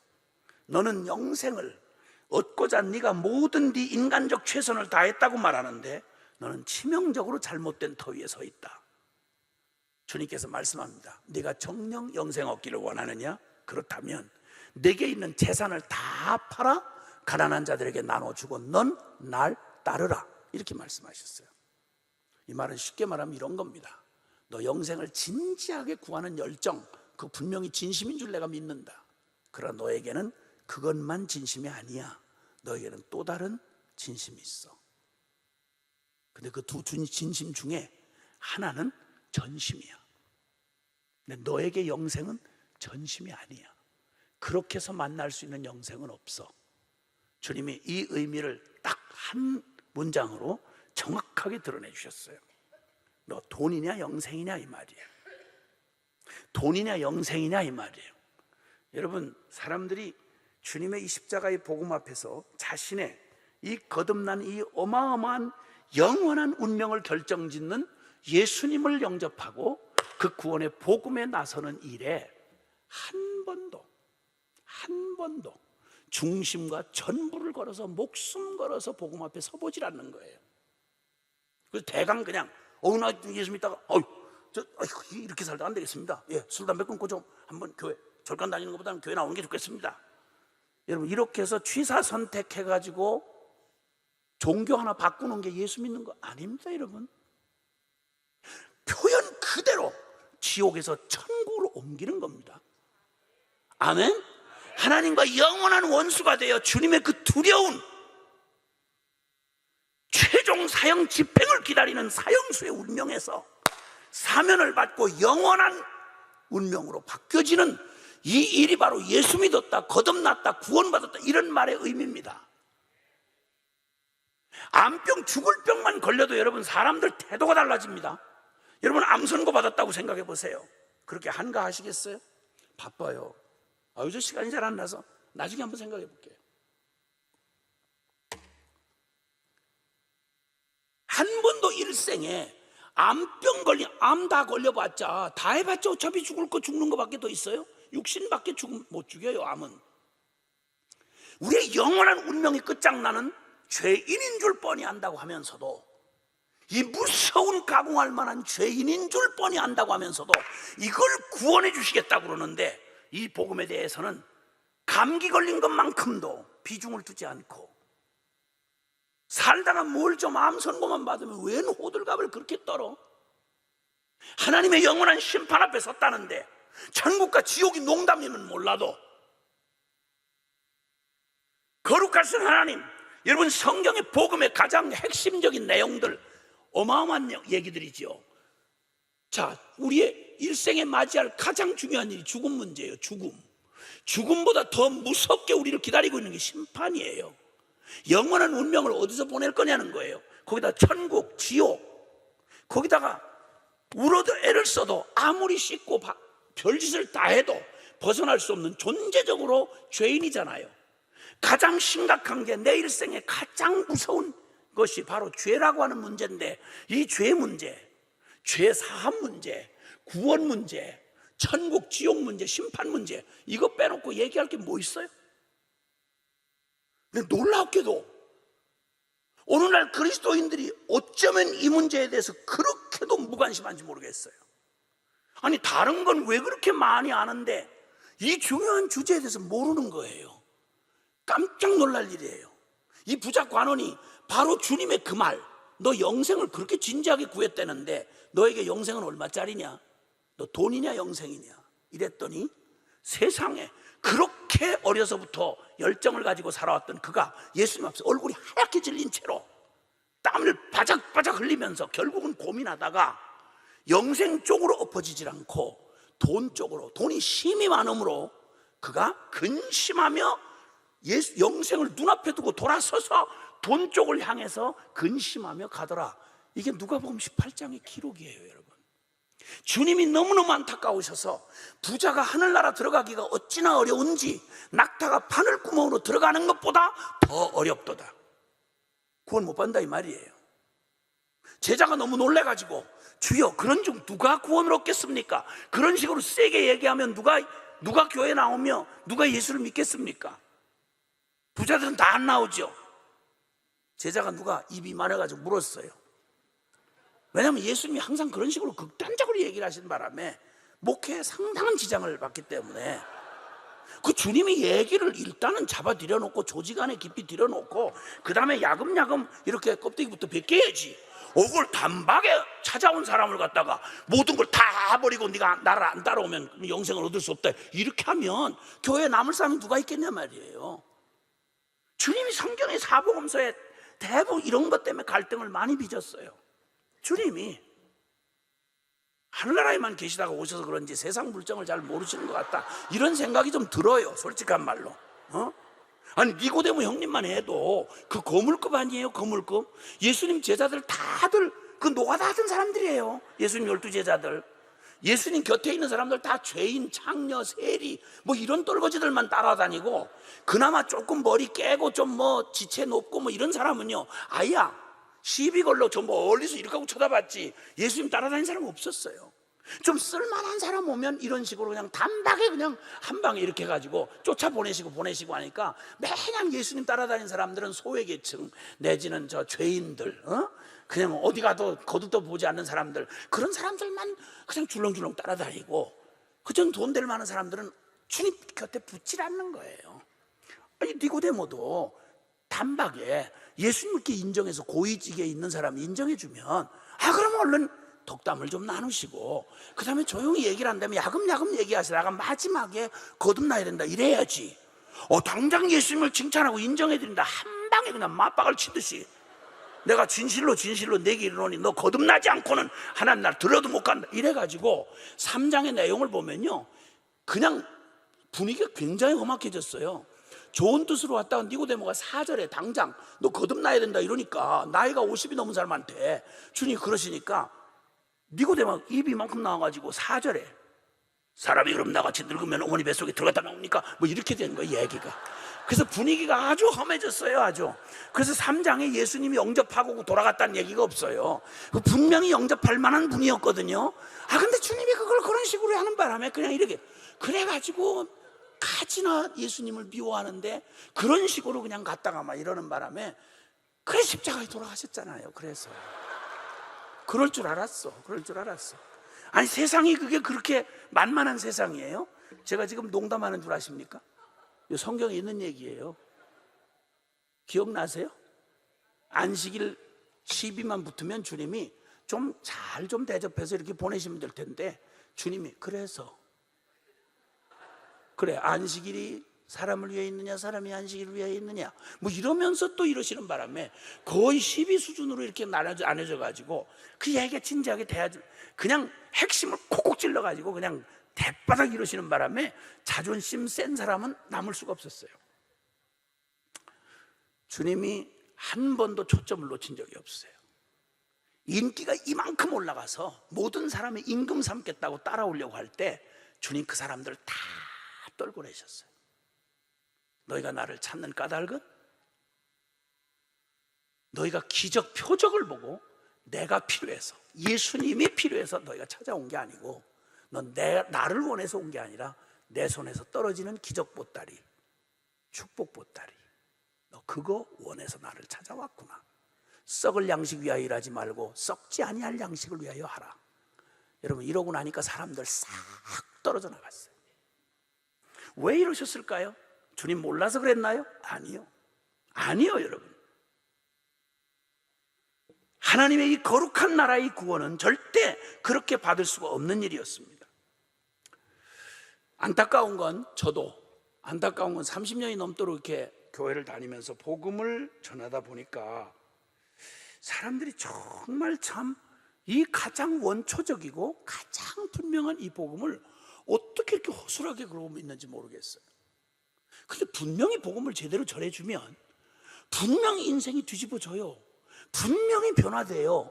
너는 영생을 얻고자 네가 모든 네 인간적 최선을 다했다고 말하는데 너는 치명적으로 잘못된 터 위에 서 있다. 주님께서 말씀합니다. 네가 정녕 영생 얻기를 원하느냐? 그렇다면 내게 있는 재산을 다 팔아 가난한 자들에게 나눠주고 넌 날 따르라. 이렇게 말씀하셨어요. 이 말은 쉽게 말하면 이런 겁니다. 너 영생을 진지하게 구하는 열정, 그 분명히 진심인 줄 내가 믿는다. 그러나 너에게는 그것만 진심이 아니야. 너에게는 또 다른 진심이 있어. 근데 그 두 진심 중에 하나는 전심이야. 근데 너에게 영생은 전심이 아니야. 그렇게 해서 만날 수 있는 영생은 없어. 주님이 이 의미를 딱 한 문장으로 정확하게 드러내 주셨어요. 너 돈이냐 영생이냐 이 말이에요. 돈이냐 영생이냐 이 말이에요. 여러분, 사람들이 주님의 이 십자가의 복음 앞에서 자신의 이 거듭난 이 어마어마한 영원한 운명을 결정짓는 예수님을 영접하고 그 구원의 복음에 나서는 일에 한 번도 중심과 전부를 걸어서 목숨 걸어서 복음 앞에 서보질 않는 거예요. 그래서 대강 그냥 나 예수 믿다가 이렇게 살다 안 되겠습니다. 술 담배 끊고 좀 한번 교회 절간 다니는 것보다는 교회 나오는 게 좋겠습니다. 여러분, 이렇게 해서 취사 선택해가지고 종교 하나 바꾸는 게 예수 믿는 거 아닙니다. 여러분, 표현 그대로 지옥에서 천국으로 옮기는 겁니다. 아멘. 하나님과 영원한 원수가 되어 주님의 그 두려운 최종 사형 집행을 기다리는 사형수의 운명에서 사면을 받고 영원한 운명으로 바뀌어지는 이 일이 바로 예수 믿었다, 거듭났다, 구원받았다 이런 말의 의미입니다. 암병 죽을 병만 걸려도 여러분 사람들 태도가 달라집니다. 여러분, 암 선고 받았다고 생각해 보세요. 그렇게 한가하시겠어요? 바빠요. 저 시간이 잘 안 나서 나중에 한번 생각해 볼게요. 한 번도 일생에 암병 걸린, 암 다 걸려봤자, 다 해봤자 어차피 죽을 거 죽는 거밖에 더 있어요? 육신밖에 못 죽여요, 암은. 우리의 영원한 운명이 끝장나는 죄인인 줄 뻔히 안다고 하면서도, 이 무서운 가공할 만한 죄인인 줄 뻔히 안다고 하면서도 이걸 구원해 주시겠다고 그러는데, 이 복음에 대해서는 감기 걸린 것만큼도 비중을 두지 않고, 살다가 뭘 좀 암 선고만 받으면 웬 호들갑을 그렇게 떨어? 하나님의 영원한 심판 앞에 섰다는데 천국과 지옥이 농담이면 몰라도, 거룩하신 하나님, 여러분 성경의 복음의 가장 핵심적인 내용들, 어마어마한 얘기들이죠. 자, 우리의 일생에 맞이할 가장 중요한 일이 죽음 문제예요. 죽음보다 더 무섭게 우리를 기다리고 있는 게 심판이에요. 영원한 운명을 어디서 보낼 거냐는 거예요. 거기다 천국, 지옥, 거기다가 울어도 애를 써도 아무리 씻고 별짓을 다 해도 벗어날 수 없는 존재적으로 죄인이잖아요. 가장 심각한 게 내 일생에 가장 무서운 것이 바로 죄라고 하는 문제인데, 이 죄 문제, 죄 사함 문제, 구원 문제, 천국 지옥 문제, 심판 문제, 이거 빼놓고 얘기할 게 뭐 있어요? 근데 놀랍게도 오늘날 그리스도인들이 어쩌면 이 문제에 대해서 그렇게도 무관심한지 모르겠어요. 아니, 다른 건 왜 그렇게 많이 아는데 이 중요한 주제에 대해서 모르는 거예요. 깜짝 놀랄 일이에요. 이 부자 관원이 바로 주님의 그 말, 너 영생을 그렇게 진지하게 구했다는데 너에게 영생은 얼마짜리냐? 너 돈이냐 영생이냐? 이랬더니 세상에 그렇게 어려서부터 열정을 가지고 살아왔던 그가 예수님 앞에서 얼굴이 하얗게 질린 채로 땀을 바작바작 흘리면서 결국은 고민하다가 영생 쪽으로 엎어지질 않고 돈 쪽으로, 돈이 심히 많으므로 그가 근심하며 영생을 눈앞에 두고 돌아서서 돈 쪽을 향해서 근심하며 가더라. 이게 누가복음 18장의 기록이에요, 여러분. 주님이 너무너무 안타까우셔서 부자가 하늘나라 들어가기가 어찌나 어려운지 낙타가 바늘구멍으로 들어가는 것보다 더 어렵도다. 구원 못 받는다 이 말이에요. 제자가 너무 놀래가지고, 주여, 그런 중 누가 구원을 얻겠습니까? 그런 식으로 세게 얘기하면 누가 교회 나오며 누가 예수를 믿겠습니까? 부자들은 다 안 나오죠. 제자가 누가 입이 많아가지고 물었어요. 왜냐하면 예수님이 항상 그런 식으로 극단적으로 얘기를 하시는 바람에 목회에 상당한 지장을 받기 때문에 그 주님이 얘기를 일단은 잡아들여놓고 조직 안에 깊이 들여놓고 그 다음에 야금야금 이렇게 껍데기부터 벗겨야지. 그걸 단박에 찾아온 사람을 갖다가 모든 걸 다 버리고 네가 나를 안 따라오면 영생을 얻을 수 없다, 이렇게 하면 교회에 남을 사람이 누가 있겠냐 말이에요. 주님이 성경의 사복음서에 대부분 이런 것 때문에 갈등을 많이 빚었어요. 주님이 하늘나라에만 계시다가 오셔서 그런지 세상 물정을 잘 모르시는 것 같다, 이런 생각이 좀 들어요, 솔직한 말로. 아니, 니고데모 형님만 해도 그 거물급 아니에요, 거물급? 예수님 제자들 다들 그 노가다 하던 사람들이에요. 예수님 12제자들, 예수님 곁에 있는 사람들 다 죄인, 창녀, 세리 뭐 이런 똘거지들만 따라다니고, 그나마 조금 머리 깨고 좀 뭐 지체 높고 뭐 이런 사람은요, 아야 시비 걸러 저 멀리서 이렇게 하고 쳐다봤지 예수님 따라다니는 사람 없었어요. 좀 쓸만한 사람 오면 이런 식으로 그냥 단박에 그냥 한 방에 이렇게 해가지고 쫓아보내시고 하니까, 매년 예수님 따라다니는 사람들은 소외계층 내지는 저 죄인들, 그냥 어디 가도 거듭도 보지 않는 사람들, 그런 사람들만 그냥 줄렁줄렁 따라다니고, 그전 돈 될 만한 사람들은 주님 곁에 붙질 않는 거예요. 아니, 니고데모도 단박에 예수님 이렇게 인정해서 고위직에 있는 사람이 인정해주면, 그러면 얼른 덕담을 좀 나누시고 그 다음에 조용히 얘기를 한다면 야금야금 얘기하시다가 마지막에 거듭나야 된다 이래야지. 당장 예수님을 칭찬하고 인정해드린다 한 방에 그냥 맞박을 치듯이, 내가 진실로 내게 이르노니 너 거듭나지 않고는 하나님 나라 들어도 못 간다 이래가지고 3장의 내용을 보면요, 그냥 분위기가 굉장히 험악해졌어요. 좋은 뜻으로 왔다가 니고데모가 4절에 당장 너 거듭나야 된다 이러니까, 나이가 50이 넘은 사람한테 주님이 그러시니까 니고데모가 입이 이만큼 나와가지고 4절에 사람이 그럼 나같이 늙으면 어머니 뱃속에 들어갔다 나옵니까? 뭐 이렇게 된 거예요, 얘기가. 그래서 분위기가 아주 험해졌어요, 아주. 그래서 3장에 예수님이 영접하고 돌아갔다는 얘기가 없어요. 분명히 영접할 만한 분이었거든요. 근데 주님이 그걸 그런 식으로 하는 바람에 그냥 이렇게 그래가지고 가지나 예수님을 미워하는데 그런 식으로 그냥 갔다가 막 이러는 바람에 그래 십자가에 돌아가셨잖아요. 그래서 그럴 줄 알았어. 아니 세상이 그게 그렇게 만만한 세상이에요? 제가 지금 농담하는 줄 아십니까? 성경에 있는 얘기예요. 기억나세요? 안식일 12만 붙으면 주님이 좀 잘 좀 대접해서 이렇게 보내시면 될 텐데 주님이 그래서 그래 안식일이 사람을 위해 있느냐 사람이 안식일을 위해 있느냐 뭐 이러면서 또 이러시는 바람에 거의 12 수준으로 이렇게 나눠져 가지고 그 얘기가 진지하게 돼야지 그냥 핵심을 콕콕 찔러 가지고 그냥 대바닥 이러시는 바람에 자존심 센 사람은 남을 수가 없었어요. 주님이 한 번도 초점을 놓친 적이 없어요. 인기가 이만큼 올라가서 모든 사람이 임금 삼겠다고 따라오려고 할 때 주님 그 사람들 다 떨궈내셨어요. 너희가 나를 찾는 까닭은 너희가 기적 표적을 보고 내가 필요해서 예수님이 필요해서 너희가 찾아온 게 아니고 넌 나를 원해서 온 게 아니라 내 손에서 떨어지는 기적 보따리 축복 보따리 너 그거 원해서 나를 찾아왔구나. 썩을 양식 위하여 일하지 말고 썩지 아니할 양식을 위하여 하라. 여러분 이러고 나니까 사람들 싹 떨어져 나갔어요. 왜 이러셨을까요? 주님 몰라서 그랬나요? 아니요 여러분. 하나님의 이 거룩한 나라의 구원은 절대 그렇게 받을 수가 없는 일이었습니다. 안타까운 건 30년이 넘도록 이렇게 교회를 다니면서 복음을 전하다 보니까 사람들이 정말 참 이 가장 원초적이고 가장 분명한 이 복음을 어떻게 이렇게 허술하게 그러고 있는지 모르겠어요. 근데 분명히 복음을 제대로 전해주면 분명히 인생이 뒤집어져요. 분명히 변화돼요.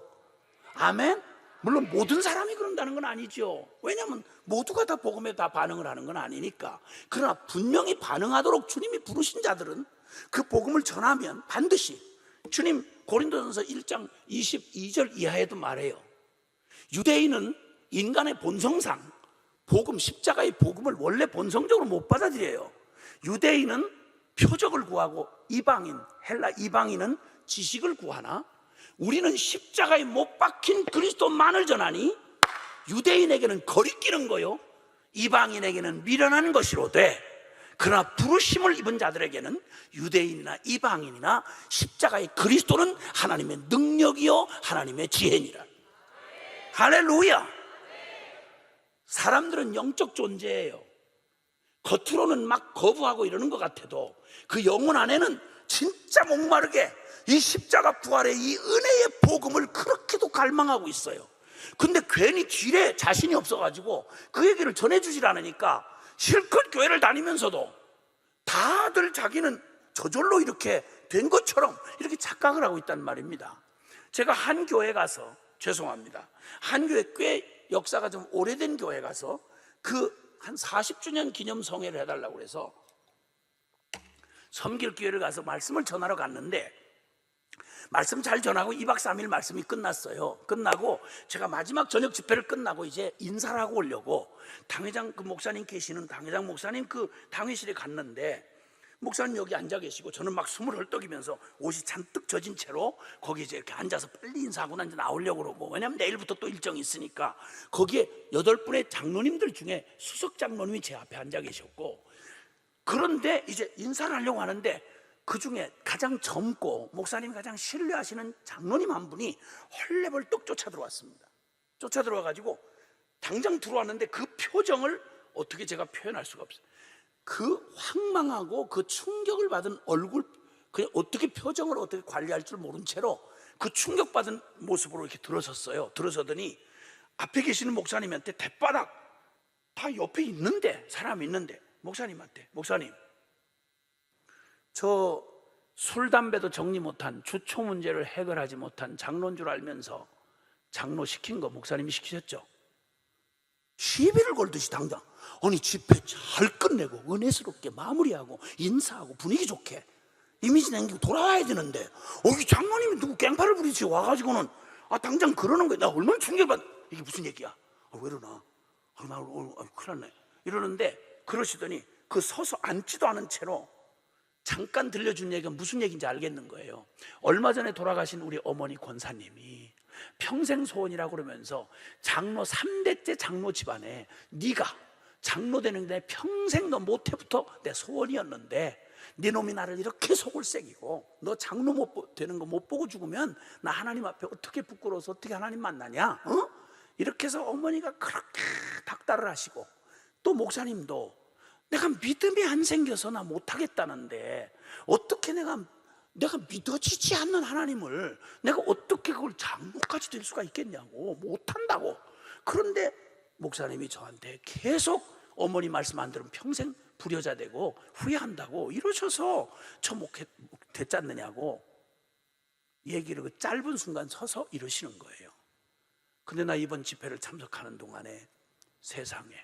아멘? 물론 모든 사람이 그런다는 건 아니죠. 왜냐하면 모두가 다 복음에 다 반응을 하는 건 아니니까. 그러나 분명히 반응하도록 주님이 부르신 자들은 그 복음을 전하면 반드시 주님 고린도전서 1장 22절 이하에도 말해요. 유대인은 인간의 본성상 복음, 십자가의 복음을 원래 본성적으로 못 받아들여요. 유대인은 표적을 구하고 이방인, 헬라 이방인은 지식을 구하나 우리는 십자가에 못 박힌 그리스도만을 전하니 유대인에게는 거리끼는 거요 이방인에게는 미련한 것이로되 그러나 부르심을 입은 자들에게는 유대인이나 이방인이나 십자가의 그리스도는 하나님의 능력이요 하나님의 지혜니라. 할렐루야. 사람들은 영적 존재예요. 겉으로는 막 거부하고 이러는 것 같아도 그 영혼 안에는 진짜 목마르게 이 십자가 부활의 이 은혜의 복음을 그렇게도 갈망하고 있어요. 근데 괜히 뒤에 자신이 없어가지고 그 얘기를 전해주질 않으니까 실컷 교회를 다니면서도 다들 자기는 저절로 이렇게 된 것처럼 이렇게 착각을 하고 있단 말입니다. 제가 한 교회 가서 죄송합니다. 한 교회 꽤 역사가 좀 오래된 교회 가서 그 한 40주년 기념 성회를 해달라고 해서 섬길 기회를 가서 말씀을 전하러 갔는데 말씀 잘 전하고 2박 3일 말씀이 끝났어요. 끝나고 제가 마지막 저녁 집회를 끝나고 이제 인사를 하고 오려고 당회장 그 목사님 계시는 당회장 목사님 그 당회실에 갔는데 목사님 여기 앉아 계시고 저는 막 숨을 헐떡이면서 옷이 잔뜩 젖은 채로 거기 이제 이렇게 앉아서 빨리 인사하고 난 이제 나오려고 그러고 왜냐면 내일부터 또 일정이 있으니까 거기에 8분의 장로님들 중에 수석 장로님이 제 앞에 앉아 계셨고 그런데 이제 인사를 하려고 하는데 그 중에 가장 젊고 목사님이 가장 신뢰하시는 장로님 한 분이 헐레벌떡 쫓아 들어왔습니다. 쫓아 들어와가지고 당장 들어왔는데 그 표정을 어떻게 제가 표현할 수가 없어요. 그 황망하고 그 충격을 받은 얼굴, 그냥 어떻게 표정을 어떻게 관리할 줄 모른 채로 그 충격받은 모습으로 이렇게 들어섰어요. 들어서더니 앞에 계시는 목사님한테 대바닥 다 옆에 있는데 사람이 있는데 목사님한테 목사님 저 술, 담배도 정리 못한 주초 문제를 해결하지 못한 장로인 줄 알면서 장로 시킨 거 목사님이 시키셨죠? 시비를 걸듯이 당장 아니 집회 잘 끝내고 은혜스럽게 마무리하고 인사하고 분위기 좋게 이미지 남기고 돌아와야 되는데 이 장로님이 누구 깽판을 부리지 와가지고는 당장 그러는 거야. 나 얼마나 충격받. 이게 무슨 얘기야? 왜 이러나? 나 큰일 났네 이러는데, 그러시더니 그 서서 앉지도 않은 채로 잠깐 들려준 얘기가 무슨 얘기인지 알겠는 거예요. 얼마 전에 돌아가신 우리 어머니 권사님이 평생 소원이라고 그러면서 장로 3대째 장로 집안에 네가 장로 되는 데 평생 너 모태부터 내 소원이었는데 네 놈이 나를 이렇게 속을 새기고 너 장로 못 되는 거 못 보고 죽으면 나 하나님 앞에 어떻게 부끄러워서 어떻게 하나님 만나냐? 이렇게 해서 어머니가 그렇게 닥달을 하시고, 또 목사님도 내가 믿음이 안 생겨서 나 못하겠다는데 어떻게 내가 믿어지지 않는 하나님을 내가 어떻게 그걸 장로까지 될 수가 있겠냐고, 못한다고. 그런데 목사님이 저한테 계속 어머니 말씀 안 들으면 평생 불효자 되고 후회한다고 이러셔서 저 목회 됐지 않느냐고 얘기를 그 짧은 순간 서서 이러시는 거예요. 근데 나 이번 집회를 참석하는 동안에 세상에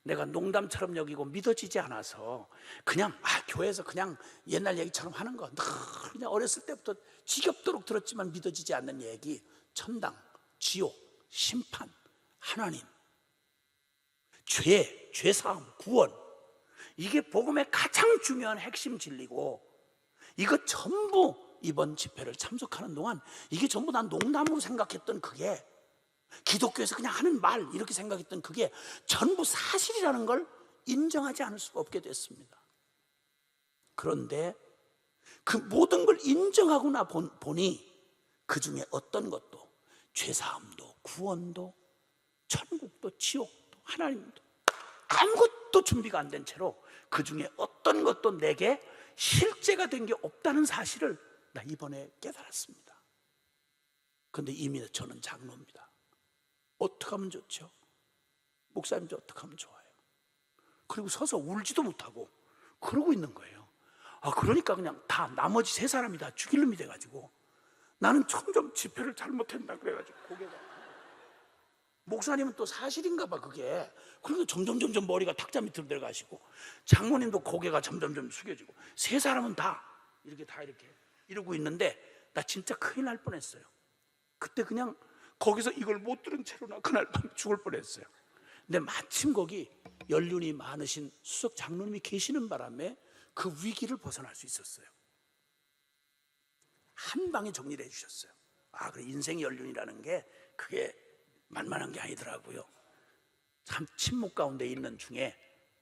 내가 농담처럼 여기고 믿어지지 않아서 그냥 교회에서 그냥 옛날 얘기처럼 하는 거 늘 그냥 어렸을 때부터 지겹도록 들었지만 믿어지지 않는 얘기, 천당, 지옥, 심판, 하나님, 죄사함, 구원, 이게 복음의 가장 중요한 핵심 진리고, 이거 전부 이번 집회를 참석하는 동안 이게 전부 난 농담으로 생각했던 그게, 기독교에서 그냥 하는 말 이렇게 생각했던 그게 전부 사실이라는 걸 인정하지 않을 수가 없게 됐습니다. 그런데 그 모든 걸 인정하고 나 보니 그 중에 어떤 것도 죄사함도 구원도 천국도 지옥도 하나님도 아무것도 준비가 안 된 채로 그 중에 어떤 것도 내게 실제가 된 게 없다는 사실을 나 이번에 깨달았습니다. 그런데 이미 저는 장로입니다. 어떻게 하면 좋죠? 목사님도 어떻게 하면 좋아요? 그리고 서서 울지도 못하고 그러고 있는 거예요. 그러니까 그냥 다 나머지 세 사람이 다 죽일 놈이 돼가지고 나는 점점 집회를 잘못했나 그래가지고 고개가, 목사님은 또 사실인가 봐 그게. 그리고 점점 머리가 탁자 밑으로 내려가시고 장모님도 고개가 점점 숙여지고 세 사람은 다 이렇게 이러고 있는데 나 진짜 큰일 날 뻔했어요. 그때 그냥 거기서 이걸 못 들은 채로 나 그날 밤 죽을 뻔했어요. 근데 마침 거기 연륜이 많으신 수석 장로님이 계시는 바람에 그 위기를 벗어날 수 있었어요. 한 방에 정리를 해주셨어요. 그래, 인생 연륜이라는 게 그게 만만한 게 아니더라고요. 참 침묵 가운데 있는 중에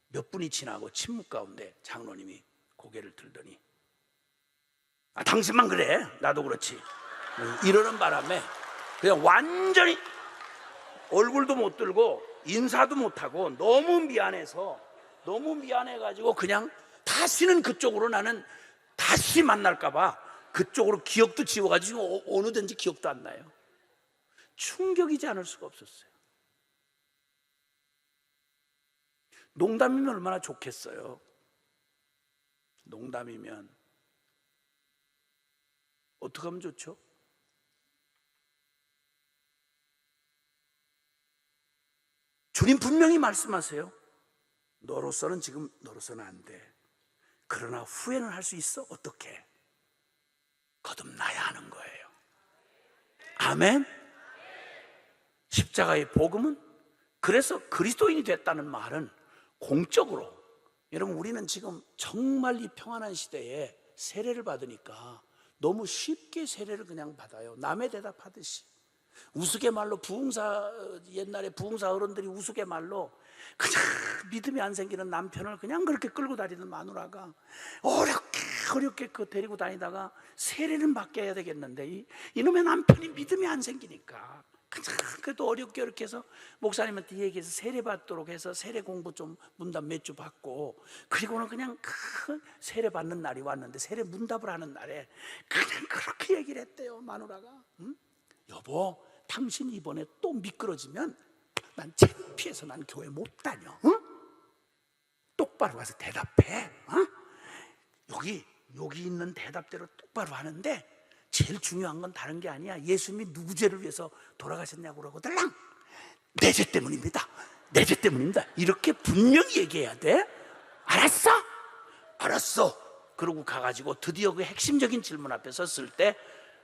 몇 분이 지나고 침묵 가운데 장로님이 고개를 들더니 당신만 그래, 나도 그렇지, 이러는 바람에 그냥 완전히 얼굴도 못 들고 인사도 못하고 너무 미안해가지고 그냥 다시는 그쪽으로 나는 다시 만날까봐 그쪽으로 기억도 지워가지고 어느 든지 기억도 안 나요. 충격이지 않을 수가 없었어요. 농담이면 얼마나 좋겠어요. 농담이면 어떻게 하면 좋죠? 주님 분명히 말씀하세요. 너로서는 지금 너로서는 안 돼. 그러나 후회는 할 수 있어. 어떻게? 거듭나야 하는 거예요. 아멘. 십자가의 복음은, 그래서 그리스도인이 됐다는 말은 공적으로, 여러분 우리는 지금 정말 이 평안한 시대에 세례를 받으니까 너무 쉽게 세례를 그냥 받아요. 남의 대답하듯이. 우스갯말로 옛날에 부흥사 어른들이 우스갯말로 그냥 믿음이 안 생기는 남편을 그냥 그렇게 끌고 다니는 마누라가 어렵게 그 데리고 다니다가 세례는 받게 해야 되겠는데 이놈의 남편이 믿음이 안 생기니까 그냥 그래도 어렵게 이렇게 해서 목사님한테 얘기해서 세례 받도록 해서 세례 공부 좀 문답 몇 주 받고, 그리고는 그냥 그 세례 받는 날이 왔는데 세례 문답을 하는 날에 그냥 그렇게 얘기를 했대요. 마누라가, 여보, 당신 이번에 또 미끄러지면 난 창피해서 난 교회 못 다녀. 똑바로 가서 대답해. 여기 있는 대답대로 똑바로 하는데 제일 중요한 건 다른 게 아니야. 예수님이 누구 죄를 위해서 돌아가셨냐고 그러고 달랑 내 죄 때문입니다. 내 죄 때문입니다. 이렇게 분명히 얘기해야 돼. 알았어? 알았어. 그러고 가가지고 드디어 그 핵심적인 질문 앞에 섰을 때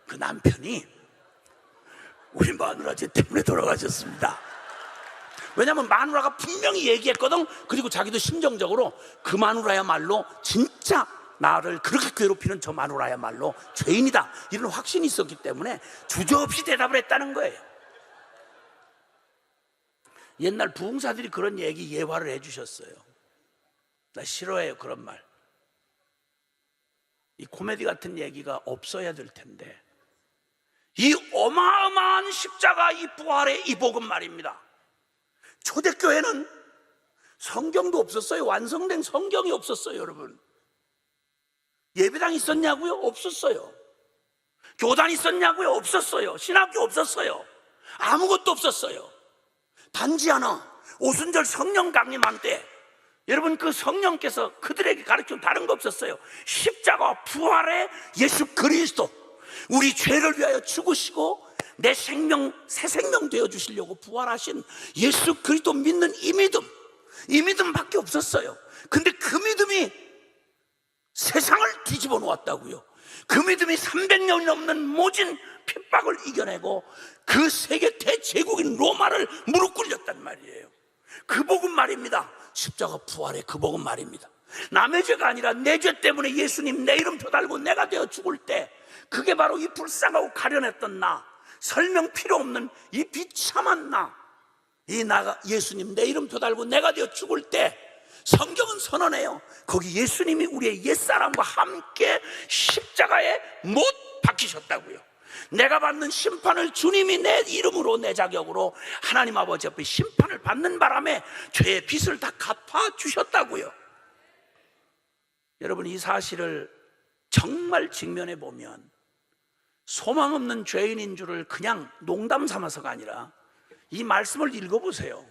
그 남편이 우리 마누라 죄 때문에 돌아가셨습니다. 왜냐하면 마누라가 분명히 얘기했거든. 그리고 자기도 심정적으로 그 마누라야말로 진짜 나를 그렇게 괴롭히는 저 마누라야말로 죄인이다, 이런 확신이 있었기 때문에 주저없이 대답을 했다는 거예요. 옛날 부흥사들이 그런 얘기 예화를 해주셨어요. 나 싫어해요, 그런 말. 이 코미디 같은 얘기가 없어야 될 텐데, 이 어마어마한 십자가, 이 부활의 이 복음 말입니다. 초대교회는 성경도 없었어요. 완성된 성경이 없었어요. 여러분, 예배당 있었냐고요? 없었어요. 교단 있었냐고요? 없었어요. 신학교 없었어요. 아무것도 없었어요. 단지 하나, 오순절 성령 강림한 때 여러분, 그 성령께서 그들에게 가르치는 다른 거 없었어요. 십자가 부활의 예수 그리스도, 우리 죄를 위하여 죽으시고 내 생명, 새 생명 되어주시려고 부활하신 예수 그리스도 믿는 이 믿음밖에 없었어요. 근데 그 믿음이 세상을 뒤집어 놓았다고요. 그 믿음이 300년이 넘는 모진 핍박을 이겨내고 그 세계 대제국인 로마를 무릎 꿇렸단 말이에요. 그 복음 말입니다. 십자가 부활의 그 복음 말입니다. 남의 죄가 아니라 내 죄 때문에 예수님 내 이름표 달고 내가 되어 죽을 때, 그게 바로 이 불쌍하고 가련했던 나, 설명 필요 없는 이 비참한 나, 이 나가 예수님 내 이름표 달고 내가 되어 죽을 때 성경은 선언해요. 거기 예수님이 우리의 옛사람과 함께 십자가에 못 박히셨다고요. 내가 받는 심판을 주님이 내 이름으로, 내 자격으로 하나님 아버지 앞에 심판을 받는 바람에 죄의 빚을 다 갚아주셨다고요. 여러분, 이 사실을 정말 직면해 보면 소망 없는 죄인인 줄을 그냥 농담 삼아서가 아니라 이 말씀을 읽어보세요.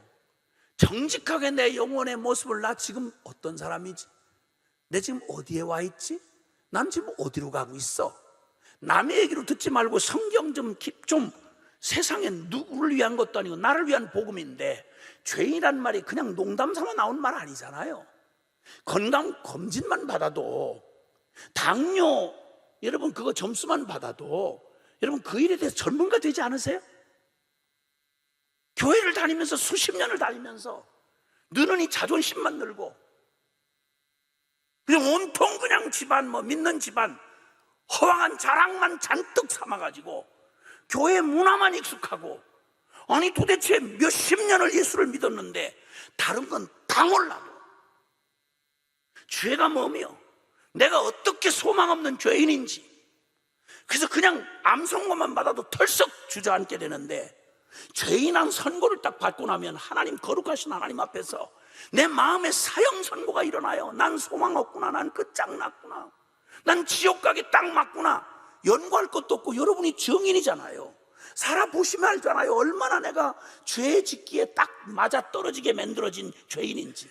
정직하게 내 영혼의 모습을, 나 지금 어떤 사람이지? 내 지금 어디에 와 있지? 난 지금 어디로 가고 있어? 남의 얘기로 듣지 말고 성경 좀 세상에 누구를 위한 것도 아니고 나를 위한 복음인데, 죄인이란 말이 그냥 농담 삼아 나온 말 아니잖아요. 건강검진만 받아도, 당뇨 여러분 그거 점수만 받아도 여러분 그 일에 대해서 전문가 되지 않으세요? 교회를 다니면서 수십 년을 다니면서 느느니 자존심만 늘고 그냥 온통 그냥 집안, 믿는 집안 허황한 자랑만 잔뜩 삼아가지고 교회 문화만 익숙하고, 아니 도대체 몇십 년을 예수를 믿었는데 다른 건 다 몰라도 죄가 뭐며 내가 어떻게 소망 없는 죄인인지, 그래서 그냥 암 선고만 받아도 털썩 주저앉게 되는데, 죄인한 선고를 딱 받고 나면 하나님, 거룩하신 하나님 앞에서 내 마음에 사형 선고가 일어나요. 난 소망 없구나, 난 끝장났구나, 난 지옥 가게 딱 맞구나. 연구할 것도 없고 여러분이 증인이잖아요. 살아보시면 알잖아요. 얼마나 내가 죄 짓기에 딱 맞아 떨어지게 만들어진 죄인인지.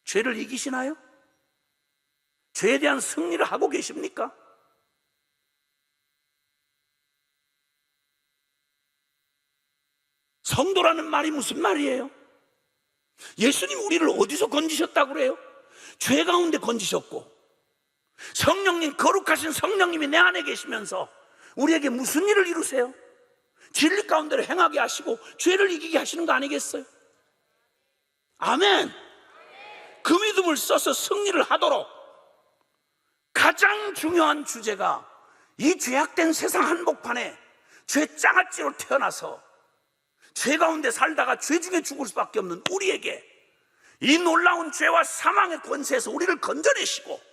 죄를 이기시나요? 죄에 대한 승리를 하고 계십니까? 성도라는 말이 무슨 말이에요? 예수님 우리를 어디서 건지셨다고 그래요? 죄 가운데 건지셨고, 성령님, 거룩하신 성령님이 내 안에 계시면서 우리에게 무슨 일을 이루세요? 진리 가운데를 행하게 하시고 죄를 이기게 하시는 거 아니겠어요? 아멘. 그 믿음을 써서 승리를 하도록 가장 중요한 주제가, 이 죄악된 세상 한복판에 죄장아찌로 태어나서 죄 가운데 살다가 죄 중에 죽을 수밖에 없는 우리에게 이 놀라운 죄와 사망의 권세에서 우리를 건져내시고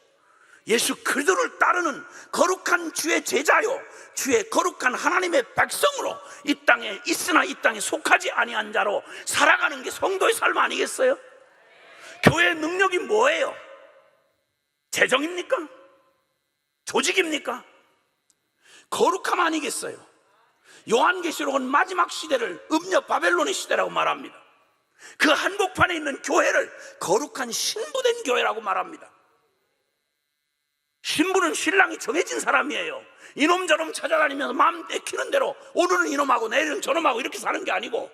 예수 그리스도를 따르는 거룩한 주의 제자요, 주의 거룩한 하나님의 백성으로 이 땅에 있으나 이 땅에 속하지 아니한 자로 살아가는 게 성도의 삶 아니겠어요? 교회의 능력이 뭐예요? 재정입니까? 조직입니까? 거룩함 아니겠어요? 요한계시록은 마지막 시대를 음녀 바벨론의 시대라고 말합니다. 그 한복판에 있는 교회를 거룩한 신부된 교회라고 말합니다. 신부는 신랑이 정해진 사람이에요. 이놈 저놈 찾아다니면서 마음 내키는 대로 오늘은 이놈하고 내일은 저놈하고 이렇게 사는 게 아니고,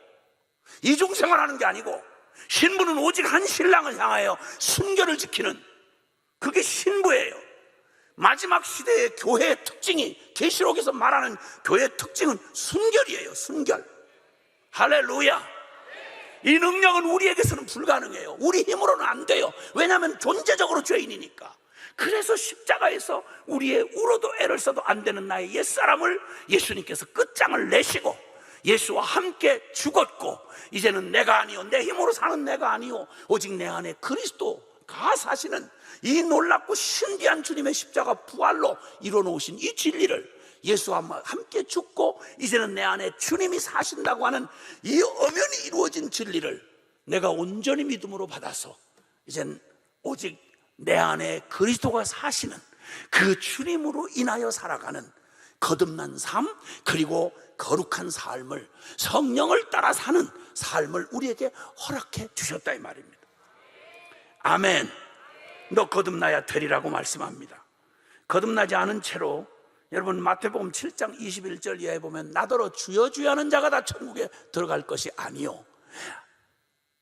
이중생활하는 게 아니고 신부는 오직 한 신랑을 향하여 순결을 지키는, 그게 신부예요. 마지막 시대의 교회의 특징이, 계시록에서 말하는 교회의 특징은 순결이에요. 순결. 할렐루야. 이 능력은 우리에게서는 불가능해요. 우리 힘으로는 안 돼요. 왜냐하면 존재적으로 죄인이니까. 그래서 십자가에서 우리의 울어도 애를 써도 안 되는 나의 옛사람을 예수님께서 끝장을 내시고 예수와 함께 죽었고, 이제는 내가 아니요 내 힘으로 사는 내가 아니요 오직 내 안에 그리스도가 사시는 이 놀랍고 신비한 주님의 십자가 부활로 이뤄놓으신 이 진리를, 예수와 함께 죽고 이제는 내 안에 주님이 사신다고 하는 이 엄연히 이루어진 진리를 내가 온전히 믿음으로 받아서 이젠 오직 내 안에 그리스도가 사시는 그 주님으로 인하여 살아가는 거듭난 삶, 그리고 거룩한 삶을, 성령을 따라 사는 삶을 우리에게 허락해 주셨다 이 말입니다. 아멘. 너 거듭나야 되리라고 말씀합니다. 거듭나지 않은 채로, 여러분 마태복음 7장 21절 이하에 보면 나더러 주여 주여 하는 자가 다 천국에 들어갈 것이 아니요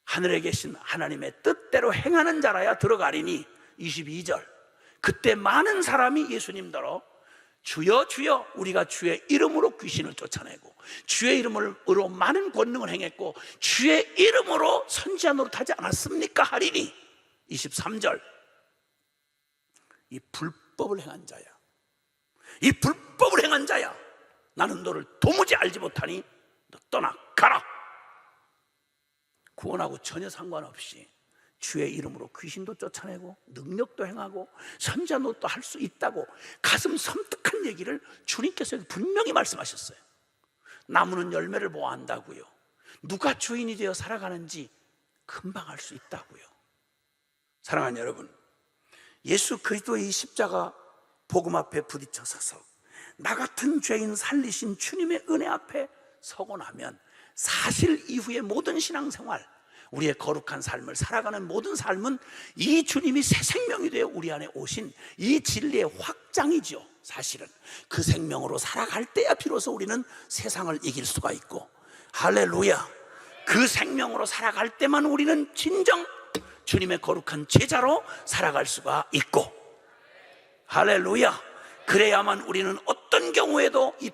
하늘에 계신 하나님의 뜻대로 행하는 자라야 들어가리니. 22절, 그때 많은 사람이 예수님더러 주여 주여, 우리가 주의 이름으로 귀신을 쫓아내고 주의 이름으로 많은 권능을 행했고 주의 이름으로 선지자 노릇하지 않았습니까? 하리니. 23절, 이 불법을 행한 자야, 이 불법을 행한 자야, 나는 너를 도무지 알지 못하니 너 떠나 가라. 구원하고 전혀 상관없이 주의 이름으로 귀신도 쫓아내고 능력도 행하고 선지자 노릇도 할 수 있다고 가슴 섬뜩한 얘기를 주님께서 분명히 말씀하셨어요. 나무는 열매를 보아한다고요. 누가 주인이 되어 살아가는지 금방 알 수 있다고요. 사랑하는 여러분, 예수 그리스도의 이 십자가 복음 앞에 부딪혀 서서 나 같은 죄인 살리신 주님의 은혜 앞에 서고 나면 사실 이후의 모든 신앙생활, 우리의 거룩한 삶을 살아가는 모든 삶은 이 주님이 새 생명이 되어 우리 안에 오신 이 진리의 확장이죠. 사실은 그 생명으로 살아갈 때야 비로소 우리는 세상을 이길 수가 있고, 할렐루야, 그 생명으로 살아갈 때만 우리는 진정 주님의 거룩한 제자로 살아갈 수가 있고, 할렐루야, 그래야만 우리는 어떤 경우에도 이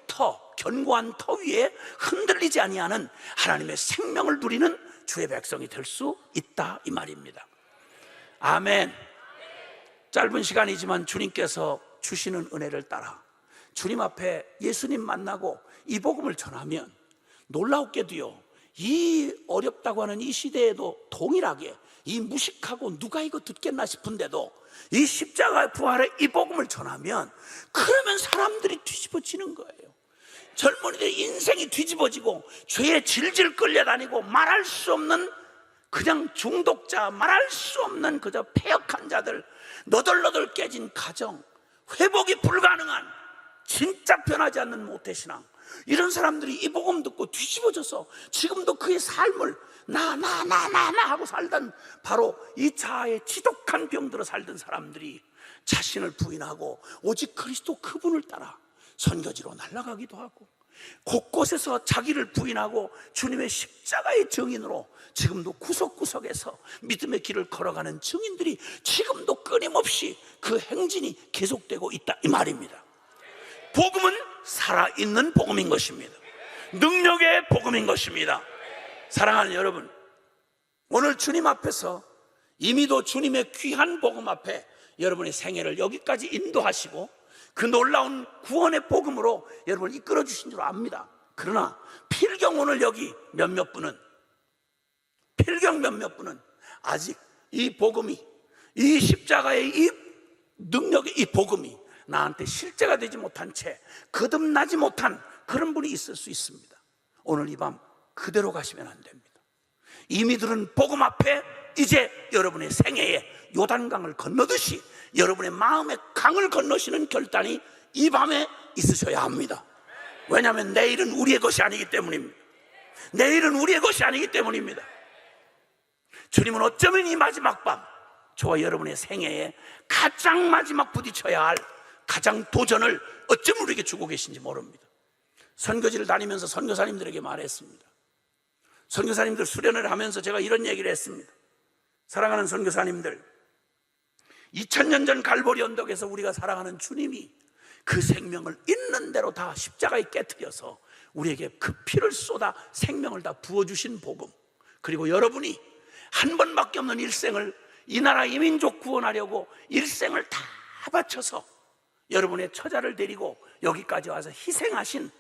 견고한 터 위에 흔들리지 아니하는 하나님의 생명을 누리는 주의 백성이 될 수 있다 이 말입니다. 아멘. 짧은 시간이지만 주님께서 주시는 은혜를 따라 주님 앞에 예수님 만나고 이 복음을 전하면 놀라웠게도요, 이 어렵다고 하는 이 시대에도 동일하게 이 무식하고 누가 이거 듣겠나 싶은데도 이 십자가 부활의 이 복음을 전하면, 그러면 사람들이 뒤집어지는 거예요. 젊은이들 인생이 뒤집어지고 죄에 질질 끌려다니고 말할 수 없는 그냥 중독자, 말할 수 없는 그저 폐역한 자들, 너덜너덜 깨진 가정, 회복이 불가능한 진짜 변하지 않는 모태신앙, 이런 사람들이 이 복음 듣고 뒤집어져서 지금도 그의 삶을 나 하고 살던, 바로 이 자아의 지독한 병들어 살던 사람들이 자신을 부인하고 오직 그리스도 그분을 따라 선교지로 날아가기도 하고, 곳곳에서 자기를 부인하고 주님의 십자가의 증인으로 지금도 구석구석에서 믿음의 길을 걸어가는 증인들이 지금도 끊임없이 그 행진이 계속되고 있다 이 말입니다. 복음은 살아있는 복음인 것입니다. 능력의 복음인 것입니다. 사랑하는 여러분, 오늘 주님 앞에서 이미도 주님의 귀한 복음 앞에 여러분의 생애를 여기까지 인도하시고 그 놀라운 구원의 복음으로 여러분을 이끌어 주신 줄 압니다. 그러나 필경 오늘 여기 몇몇 분은 아직 이 복음이, 이 십자가의 이 능력의 이 복음이 나한테 실제가 되지 못한 채 거듭나지 못한 그런 분이 있을 수 있습니다. 오늘 이 밤 그대로 가시면 안 됩니다. 이미들은 복음 앞에 이제 여러분의 생애에 요단강을 건너듯이 여러분의 마음의 강을 건너시는 결단이 이 밤에 있으셔야 합니다. 왜냐하면 내일은 우리의 것이 아니기 때문입니다. 내일은 우리의 것이 아니기 때문입니다. 주님은 어쩌면 이 마지막 밤, 저와 여러분의 생애에 가장 마지막 부딪혀야 할 가장 도전을 어쩌면 우리에게 주고 계신지 모릅니다. 선교지를 다니면서 선교사님들에게 말했습니다. 선교사님들 수련을 하면서 제가 이런 얘기를 했습니다. 사랑하는 선교사님들, 2000년 전 갈보리 언덕에서 우리가 사랑하는 주님이 그 생명을 있는 대로 다 십자가에 깨트려서 우리에게 그 피를 쏟아 생명을 다 부어주신 복음, 그리고 여러분이 한 번밖에 없는 일생을 이 나라 이 민족 구원하려고 일생을 다 바쳐서 여러분의 처자를 데리고 여기까지 와서 희생하신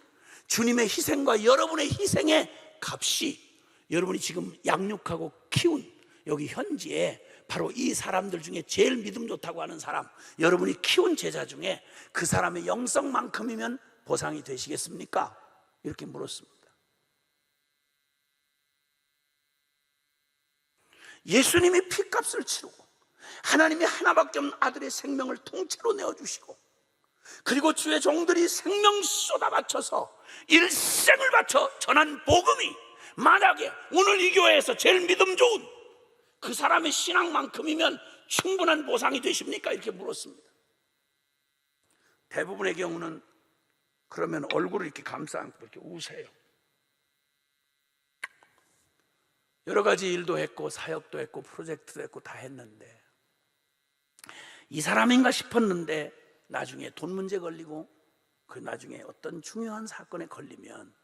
주님의 희생과 여러분의 희생의 값이 여러분이 지금 양육하고 키운 여기 현지에 바로 이 사람들 중에 제일 믿음 좋다고 하는 사람, 여러분이 키운 제자 중에 그 사람의 영성만큼이면 보상이 되시겠습니까? 이렇게 물었습니다. 예수님이 피값을 치르고 하나님이 하나밖에 없는 아들의 생명을 통째로 내어주시고, 그리고 주의 종들이 생명 쏟아 바쳐서 일생을 바쳐 전한 복음이 만약에 오늘 이 교회에서 제일 믿음 좋은 그 사람의 신앙만큼이면 충분한 보상이 되십니까? 이렇게 물었습니다. 대부분의 경우는 그러면 얼굴을 이렇게 감싸 안고 이렇게 우세요. 여러 가지 일도 했고 사역도 했고 프로젝트도 했고 다 했는데 이 사람인가 싶었는데 나중에 돈 문제 걸리고 그 나중에 어떤 중요한 사건에 걸리면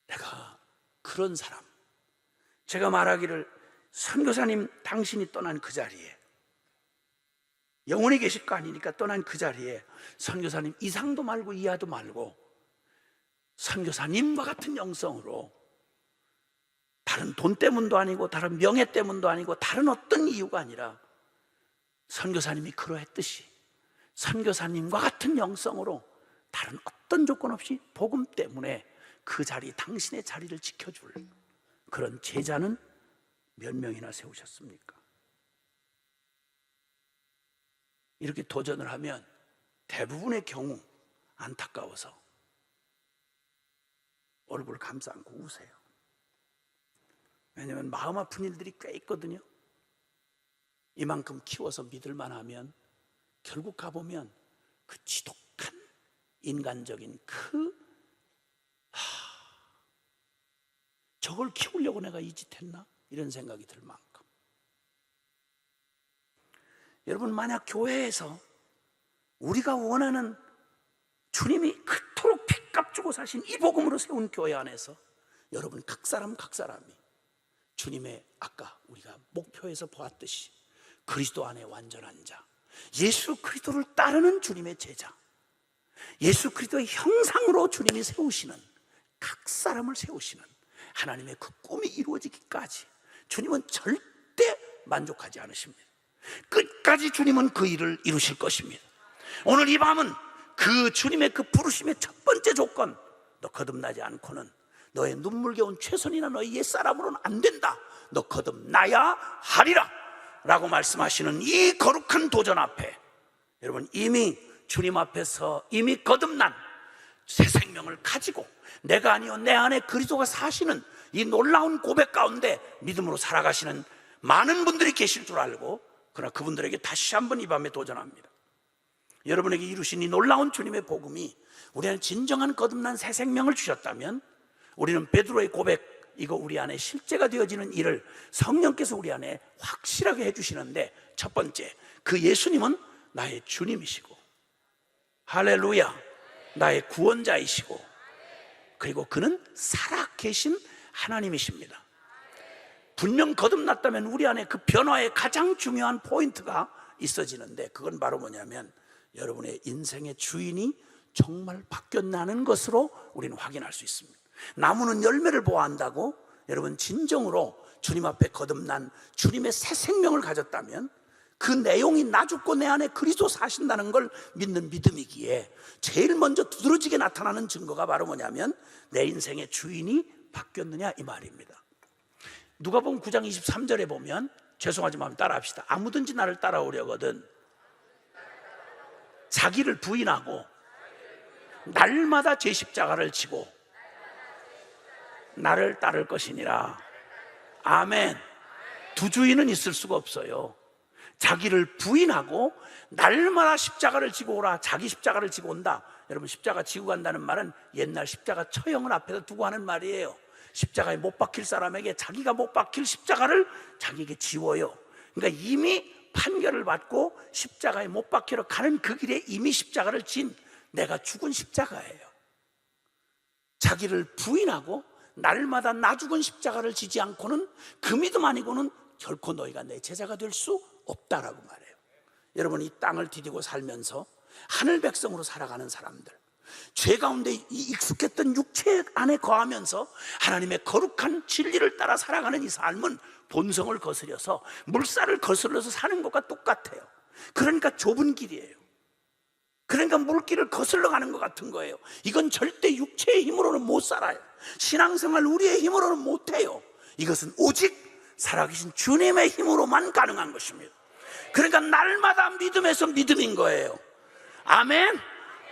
내가 그런 사람, 제가 말하기를 선교사님 당신이 떠난 그 자리에 영원히 계실 거 아니니까 떠난 그 자리에 선교사님 이상도 말고 이하도 말고 선교사님과 같은 영성으로 다른 돈 때문도 아니고 다른 명예 때문도 아니고 다른 어떤 이유가 아니라 선교사님이 그러했듯이 선교사님과 같은 영성으로 다른 어떤 조건 없이 복음 때문에 그 자리, 당신의 자리를 지켜줄 그런 제자는 몇 명이나 세우셨습니까? 이렇게 도전을 하면 대부분의 경우 안타까워서 얼굴 감싸 안고 우세요. 왜냐하면 마음 아픈 일들이 꽤 있거든요. 이만큼 키워서 믿을만 하면 결국 가보면 그 지독한 인간적인 저걸 키우려고 내가 이 짓 했나? 이런 생각이 들 만큼. 여러분, 만약 교회에서 우리가 원하는 주님이 그토록 핏값 주고 사신 이 복음으로 세운 교회 안에서 여러분 각 사람이 주님의 아까 우리가 목표에서 보았듯이 그리스도 안에 완전한 자, 예수 그리스도를 따르는 주님의 제자, 예수 그리스도의 형상으로 주님이 세우시는 각 사람을 세우시는 하나님의 그 꿈이 이루어지기까지 주님은 절대 만족하지 않으십니다. 끝까지 주님은 그 일을 이루실 것입니다. 오늘 이 밤은 그 주님의 그 부르심의 첫 번째 조건, 너 거듭나지 않고는 너의 눈물겨운 최선이나 너의 옛사람으로는 안 된다. 너 거듭나야 하리라 라고 말씀하시는 이 거룩한 도전 앞에 여러분 이미 주님 앞에서 이미 거듭난 새 생명을 가지고 내가 아니요 내 안에 그리스도가 사시는 이 놀라운 고백 가운데 믿음으로 살아가시는 많은 분들이 계실 줄 알고, 그러나 그분들에게 다시 한번 이 밤에 도전합니다. 여러분에게 이루신 이 놀라운 주님의 복음이 우리는 진정한 거듭난 새 생명을 주셨다면 우리는 베드로의 고백, 이거 우리 안에 실제가 되어지는 일을 성령께서 우리 안에 확실하게 해주시는데, 첫 번째, 그 예수님은 나의 주님이시고 할렐루야, 나의 구원자이시고, 그리고 그는 살아계신 하나님이십니다. 분명 거듭났다면 우리 안에 그 변화의 가장 중요한 포인트가 있어지는데, 그건 바로 뭐냐면 여러분의 인생의 주인이 정말 바뀌었다는 것으로 우리는 확인할 수 있습니다. 나무는 열매를 보아한다고 여러분 진정으로 주님 앞에 거듭난 주님의 새 생명을 가졌다면 그 내용이 나 죽고 내 안에 그리스도 사신다는 걸 믿는 믿음이기에 제일 먼저 두드러지게 나타나는 증거가 바로 뭐냐면 내 인생의 주인이 바뀌었느냐 이 말입니다. 누가복음 9장 23절에 보면, 죄송하지만 따라합시다. 아무든지 나를 따라오려거든 자기를 부인하고 날마다 제 십자가를 지고 나를 따를 것이니라. 아멘. 두 주인은 있을 수가 없어요. 자기를 부인하고 날마다 십자가를 지고 오라. 자기 십자가를 지고 온다. 여러분, 십자가 지고 간다는 말은 옛날 십자가 처형을 앞에서 두고 하는 말이에요. 십자가에 못 박힐 사람에게 자기가 못 박힐 십자가를 자기에게 지워요. 그러니까 이미 판결을 받고 십자가에 못 박히러 가는 그 길에 이미 십자가를 진 내가 죽은 십자가예요. 자기를 부인하고 날마다 나 죽은 십자가를 지지 않고는 그 믿음 아니고는 결코 너희가 내 제자가 될 수 없다라고 말해요. 여러분, 이 땅을 디디고 살면서 하늘 백성으로 살아가는 사람들, 죄 가운데 익숙했던 육체 안에 거하면서 하나님의 거룩한 진리를 따라 살아가는 이 삶은 본성을 거스려서 물살을 거슬러서 사는 것과 똑같아요. 그러니까 좁은 길이에요. 그러니까 물길을 거슬러 가는 것 같은 거예요. 이건 절대 육체의 힘으로는 못 살아요. 신앙생활 우리의 힘으로는 못해요. 이것은 오직 살아계신 주님의 힘으로만 가능한 것입니다. 그러니까 날마다 믿음에서 믿음인 거예요. 아멘.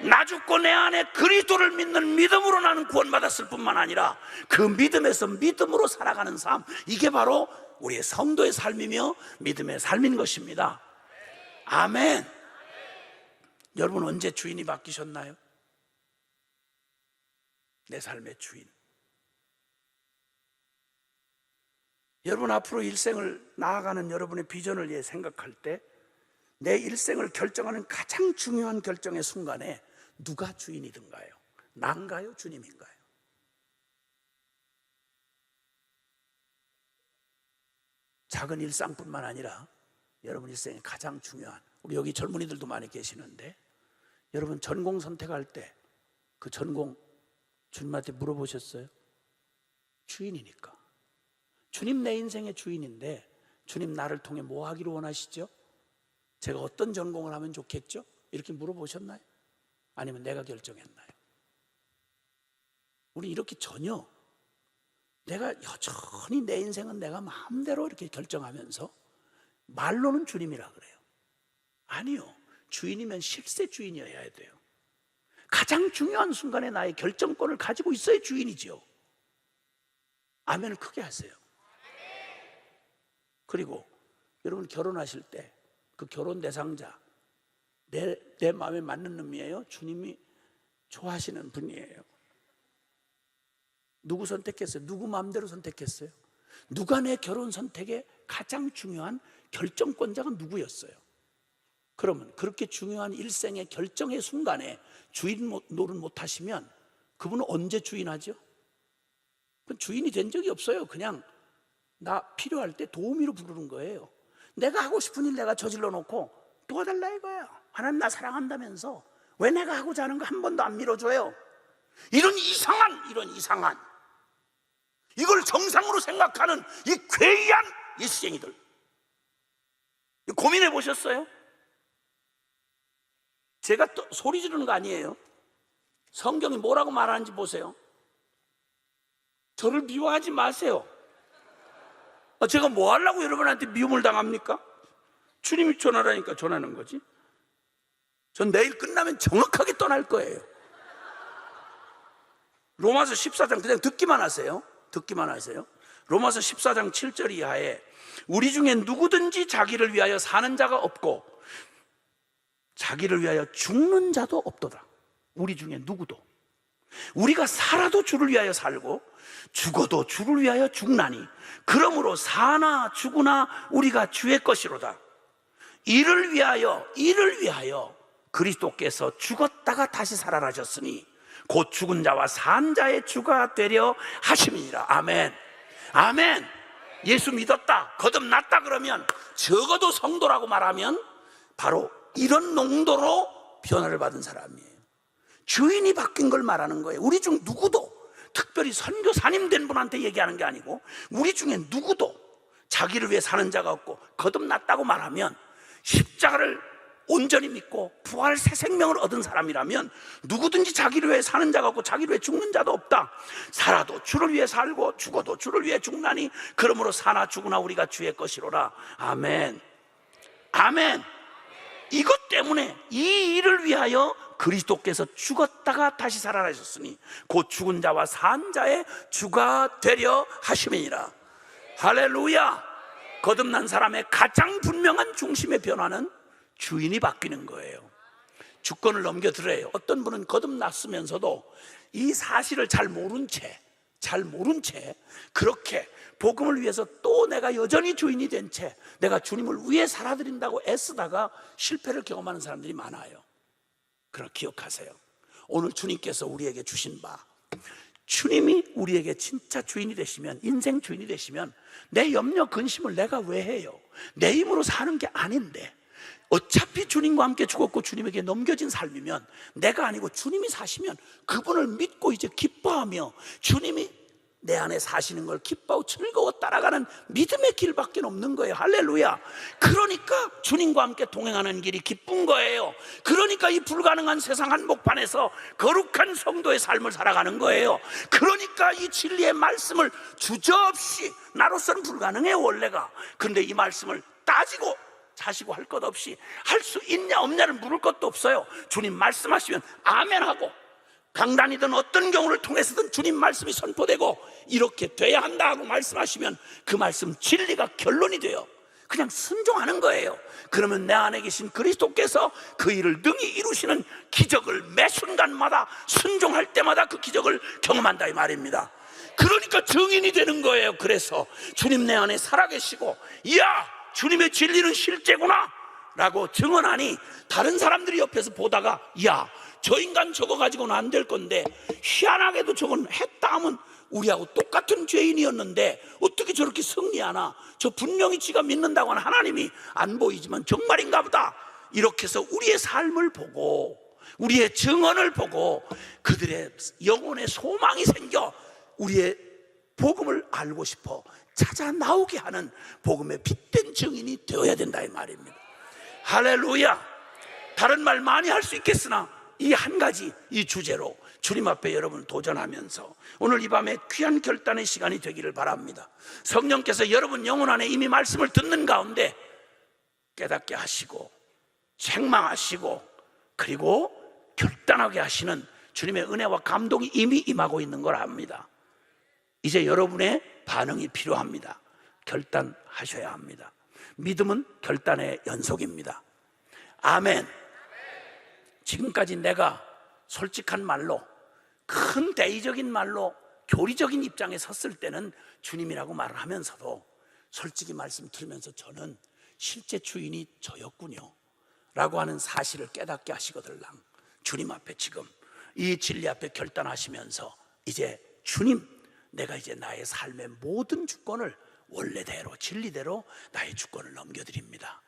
나 죽고 내 안에 그리스도를 믿는 믿음으로 나는 구원받았을 뿐만 아니라 그 믿음에서 믿음으로 살아가는 삶, 이게 바로 우리의 성도의 삶이며 믿음의 삶인 것입니다. 아멘. 여러분, 언제 주인이 바뀌셨나요? 내 삶의 주인. 여러분, 앞으로 일생을 나아가는 여러분의 비전을 생각할 때 내 일생을 결정하는 가장 중요한 결정의 순간에 누가 주인이든가요? 난가요? 주님인가요? 작은 일상뿐만 아니라 여러분 일생에 가장 중요한, 우리 여기 젊은이들도 많이 계시는데 여러분 전공 선택할 때 그 전공 주님한테 물어보셨어요? 주인이니까. 주님 내 인생의 주인인데 주님 나를 통해 뭐 하기를 원하시죠? 제가 어떤 전공을 하면 좋겠죠? 이렇게 물어보셨나요? 아니면 내가 결정했나요? 우리 이렇게 전혀, 내가 여전히 내 인생은 내가 마음대로 이렇게 결정하면서 말로는 주님이라 그래요. 아니요, 주인이면 실세 주인이어야 돼요. 가장 중요한 순간에 나의 결정권을 가지고 있어야 주인이죠. 아멘을 크게 하세요. 그리고 여러분 결혼하실 때 그 결혼 대상자 내 마음에 맞는 놈이에요? 주님이 좋아하시는 분이에요? 누구 선택했어요? 누구 마음대로 선택했어요? 누가 내 결혼 선택의 가장 중요한 결정권자가 누구였어요? 그러면 그렇게 중요한 일생의 결정의 순간에 주인 노릇 못하시면 그분은 언제 주인하죠? 주인이 된 적이 없어요. 그냥 나 필요할 때 도우미로 부르는 거예요. 내가 하고 싶은 일 내가 저질러 놓고 도와달라 이거예요. 하나님 나 사랑한다면서 왜 내가 하고자 하는 거 한 번도 안 밀어줘요? 이런 이상한 이걸 정상으로 생각하는 이 괴이한 예수쟁이들, 고민해 보셨어요? 제가 또 소리 지르는 거 아니에요. 성경이 뭐라고 말하는지 보세요. 저를 미워하지 마세요. 제가 뭐 하려고 여러분한테 미움을 당합니까? 주님이 전하라니까 전하는 거지. 전 내일 끝나면 정확하게 떠날 거예요. 로마서 14장 그냥 듣기만 하세요. 듣기만 하세요. 로마서 14장 7절 이하에 우리 중에 누구든지 자기를 위하여 사는 자가 없고 자기를 위하여 죽는 자도 없도다. 우리 중에 누구도. 우리가 살아도 주를 위하여 살고 죽어도 주를 위하여 죽나니 그러므로 사나 죽으나 우리가 주의 것이로다. 이를 위하여 그리스도께서 죽었다가 다시 살아나셨으니 곧 죽은 자와 산 자의 주가 되려 하심이니라. 아멘. 아멘. 예수 믿었다, 거듭났다 그러면, 적어도 성도라고 말하면 바로 이런 농도로 변화를 받은 사람이에요. 주인이 바뀐 걸 말하는 거예요. 우리 중 누구도, 특별히 선교사님 된 분한테 얘기하는 게 아니고 우리 중에 누구도 자기를 위해 사는 자가 없고 거듭났다고 말하면, 십자가를 온전히 믿고 부활 새 생명을 얻은 사람이라면 누구든지 자기를 위해 사는 자가 없고 자기를 위해 죽는 자도 없다. 살아도 주를 위해 살고 죽어도 주를 위해 죽나니 그러므로 사나 죽으나 우리가 주의 것이로라. 아멘. 아멘. 이것 때문에 이 일을 위하여 그리스도께서 죽었다가 다시 살아나셨으니 곧 죽은 자와 산 자의 주가 되려 하심이니라. 할렐루야. 거듭난 사람의 가장 분명한 중심의 변화는 주인이 바뀌는 거예요. 주권을 넘겨드려요. 어떤 분은 거듭났으면서도 이 사실을 잘 모른 채 잘 모른 채 그렇게 복음을 위해서 또 내가 여전히 주인이 된 채 내가 주님을 위해 살아드린다고 애쓰다가 실패를 경험하는 사람들이 많아요. 그러나 기억하세요. 오늘 주님께서 우리에게 주신 바, 주님이 우리에게 진짜 주인이 되시면, 인생 주인이 되시면 내 염려 근심을 내가 왜 해요? 내 힘으로 사는 게 아닌데 어차피 주님과 함께 죽었고 주님에게 넘겨진 삶이면, 내가 아니고 주님이 사시면 그분을 믿고 이제 기뻐하며 주님이 내 안에 사시는 걸 기뻐하고 즐거워 따라가는 믿음의 길밖에 없는 거예요. 할렐루야. 그러니까 주님과 함께 동행하는 길이 기쁜 거예요. 그러니까 이 불가능한 세상 한복판에서 거룩한 성도의 삶을 살아가는 거예요. 그러니까 이 진리의 말씀을 주저없이, 나로서는 불가능해요 원래가. 그런데 이 말씀을 따지고 자시고 할 것 없이, 할 수 있냐 없냐를 물을 것도 없어요. 주님 말씀하시면 아멘하고, 강단이든 어떤 경우를 통해서든 주님 말씀이 선포되고 이렇게 돼야 한다 하고 말씀하시면 그 말씀 진리가 결론이 돼요. 그냥 순종하는 거예요. 그러면 내 안에 계신 그리스도께서 그 일을 능히 이루시는 기적을 매 순간마다, 순종할 때마다 그 기적을 경험한다 이 말입니다. 그러니까 증인이 되는 거예요. 그래서 주님 내 안에 살아계시고, 이야 주님의 진리는 실제구나 라고 증언하니 다른 사람들이 옆에서 보다가, 이야 저 인간 저거 가지고는 안 될 건데, 희한하게도 저건 했다 하면 우리하고 똑같은 죄인이었는데 어떻게 저렇게 승리하나, 저 분명히 지가 믿는다고 하는 하나님이 안 보이지만 정말인가 보다, 이렇게 해서 우리의 삶을 보고 우리의 증언을 보고 그들의 영혼의 소망이 생겨 우리의 복음을 알고 싶어 찾아 나오게 하는 복음의 빛된 증인이 되어야 된다 이 말입니다. 할렐루야. 다른 말 많이 할 수 있겠으나 이 한 가지, 이 주제로 주님 앞에 여러분 도전하면서 오늘 이 밤에 귀한 결단의 시간이 되기를 바랍니다. 성령께서 여러분 영혼 안에 이미 말씀을 듣는 가운데 깨닫게 하시고 책망하시고 그리고 결단하게 하시는 주님의 은혜와 감동이 이미 임하고 있는 걸 압니다. 이제 여러분의 반응이 필요합니다. 결단하셔야 합니다. 믿음은 결단의 연속입니다. 아멘. 지금까지 내가 솔직한 말로, 큰 대의적인 말로, 교리적인 입장에 섰을 때는 주님이라고 말을 하면서도 솔직히 말씀 들으면서 저는 실제 주인이 저였군요 라고 하는 사실을 깨닫게 하시거들랑, 주님 앞에 지금 이 진리 앞에 결단하시면서 이제 주님, 내가 이제 나의 삶의 모든 주권을 원래대로 진리대로 나의 주권을 넘겨드립니다.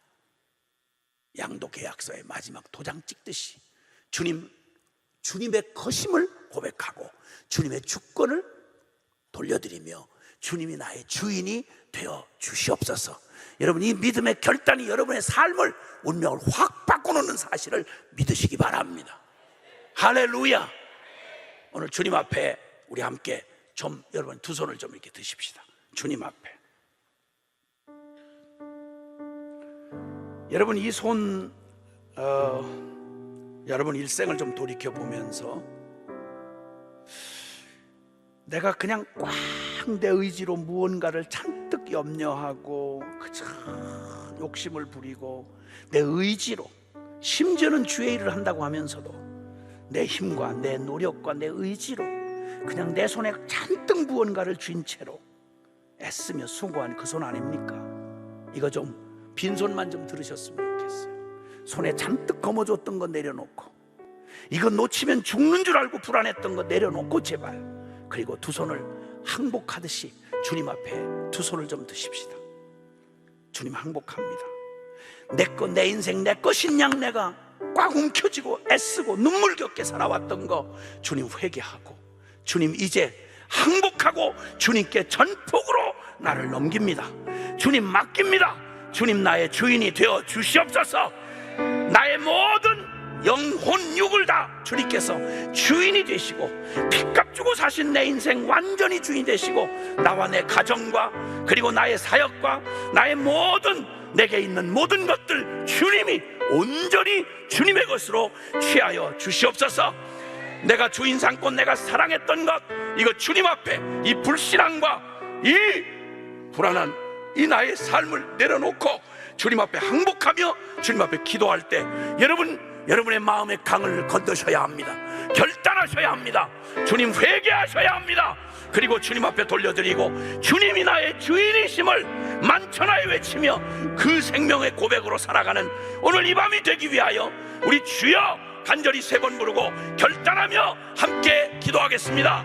양도 계약서의 마지막 도장 찍듯이 주님의 거심을 고백하고 주님의 주권을 돌려드리며 주님이 나의 주인이 되어 주시옵소서. 여러분, 이 믿음의 결단이 여러분의 삶을, 운명을 확 바꿔놓는 사실을 믿으시기 바랍니다. 할렐루야. 오늘 주님 앞에 우리 함께 좀, 여러분 두 손을 좀 이렇게 드십시다. 주님 앞에. 여러분 이 손, 여러분 일생을 좀 돌이켜보면서 내가 그냥 꽉 내 의지로 무언가를 잔뜩 염려하고 그저 욕심을 부리고 내 의지로, 심지어는 주의 일을 한다고 하면서도 내 힘과 내 노력과 내 의지로 그냥 내 손에 잔뜩 무언가를 쥔 채로 애쓰며 수고한 그 손 아닙니까? 이거 좀 빈손만 좀 들으셨으면 좋겠어요. 손에 잔뜩 거머쥐었던 거 내려놓고, 이거 놓치면 죽는 줄 알고 불안했던 거 내려놓고 제발, 그리고 두 손을 항복하듯이 주님 앞에 두 손을 좀 드십시다. 주님 항복합니다. 내 거, 내 인생, 내 것인 양 내가 꽉 움켜쥐고 애쓰고 눈물겹게 살아왔던 거 주님 회개하고, 주님 이제 항복하고 주님께 전폭으로 나를 넘깁니다. 주님 맡깁니다. 주님 나의 주인이 되어 주시옵소서. 나의 모든 영혼 육을 다 주님께서 주인이 되시고, 핏값 주고 사신 내 인생 완전히 주인이 되시고, 나와 내 가정과 그리고 나의 사역과 나의 모든, 내게 있는 모든 것들 주님이 온전히 주님의 것으로 취하여 주시옵소서. 내가 주인 삼고 내가 사랑했던 것, 이거 주님 앞에 이 불신앙과 이 불안한 이 나의 삶을 내려놓고 주님 앞에 항복하며 주님 앞에 기도할 때 여러분의 마음의 강을 건너셔야 합니다. 결단하셔야 합니다. 주님 회개하셔야 합니다. 그리고 주님 앞에 돌려드리고 주님이 나의 주인이심을 만천하에 외치며 그 생명의 고백으로 살아가는 오늘 이 밤이 되기 위하여 우리 주여 간절히 3번 부르고 결단하며 함께 기도하겠습니다.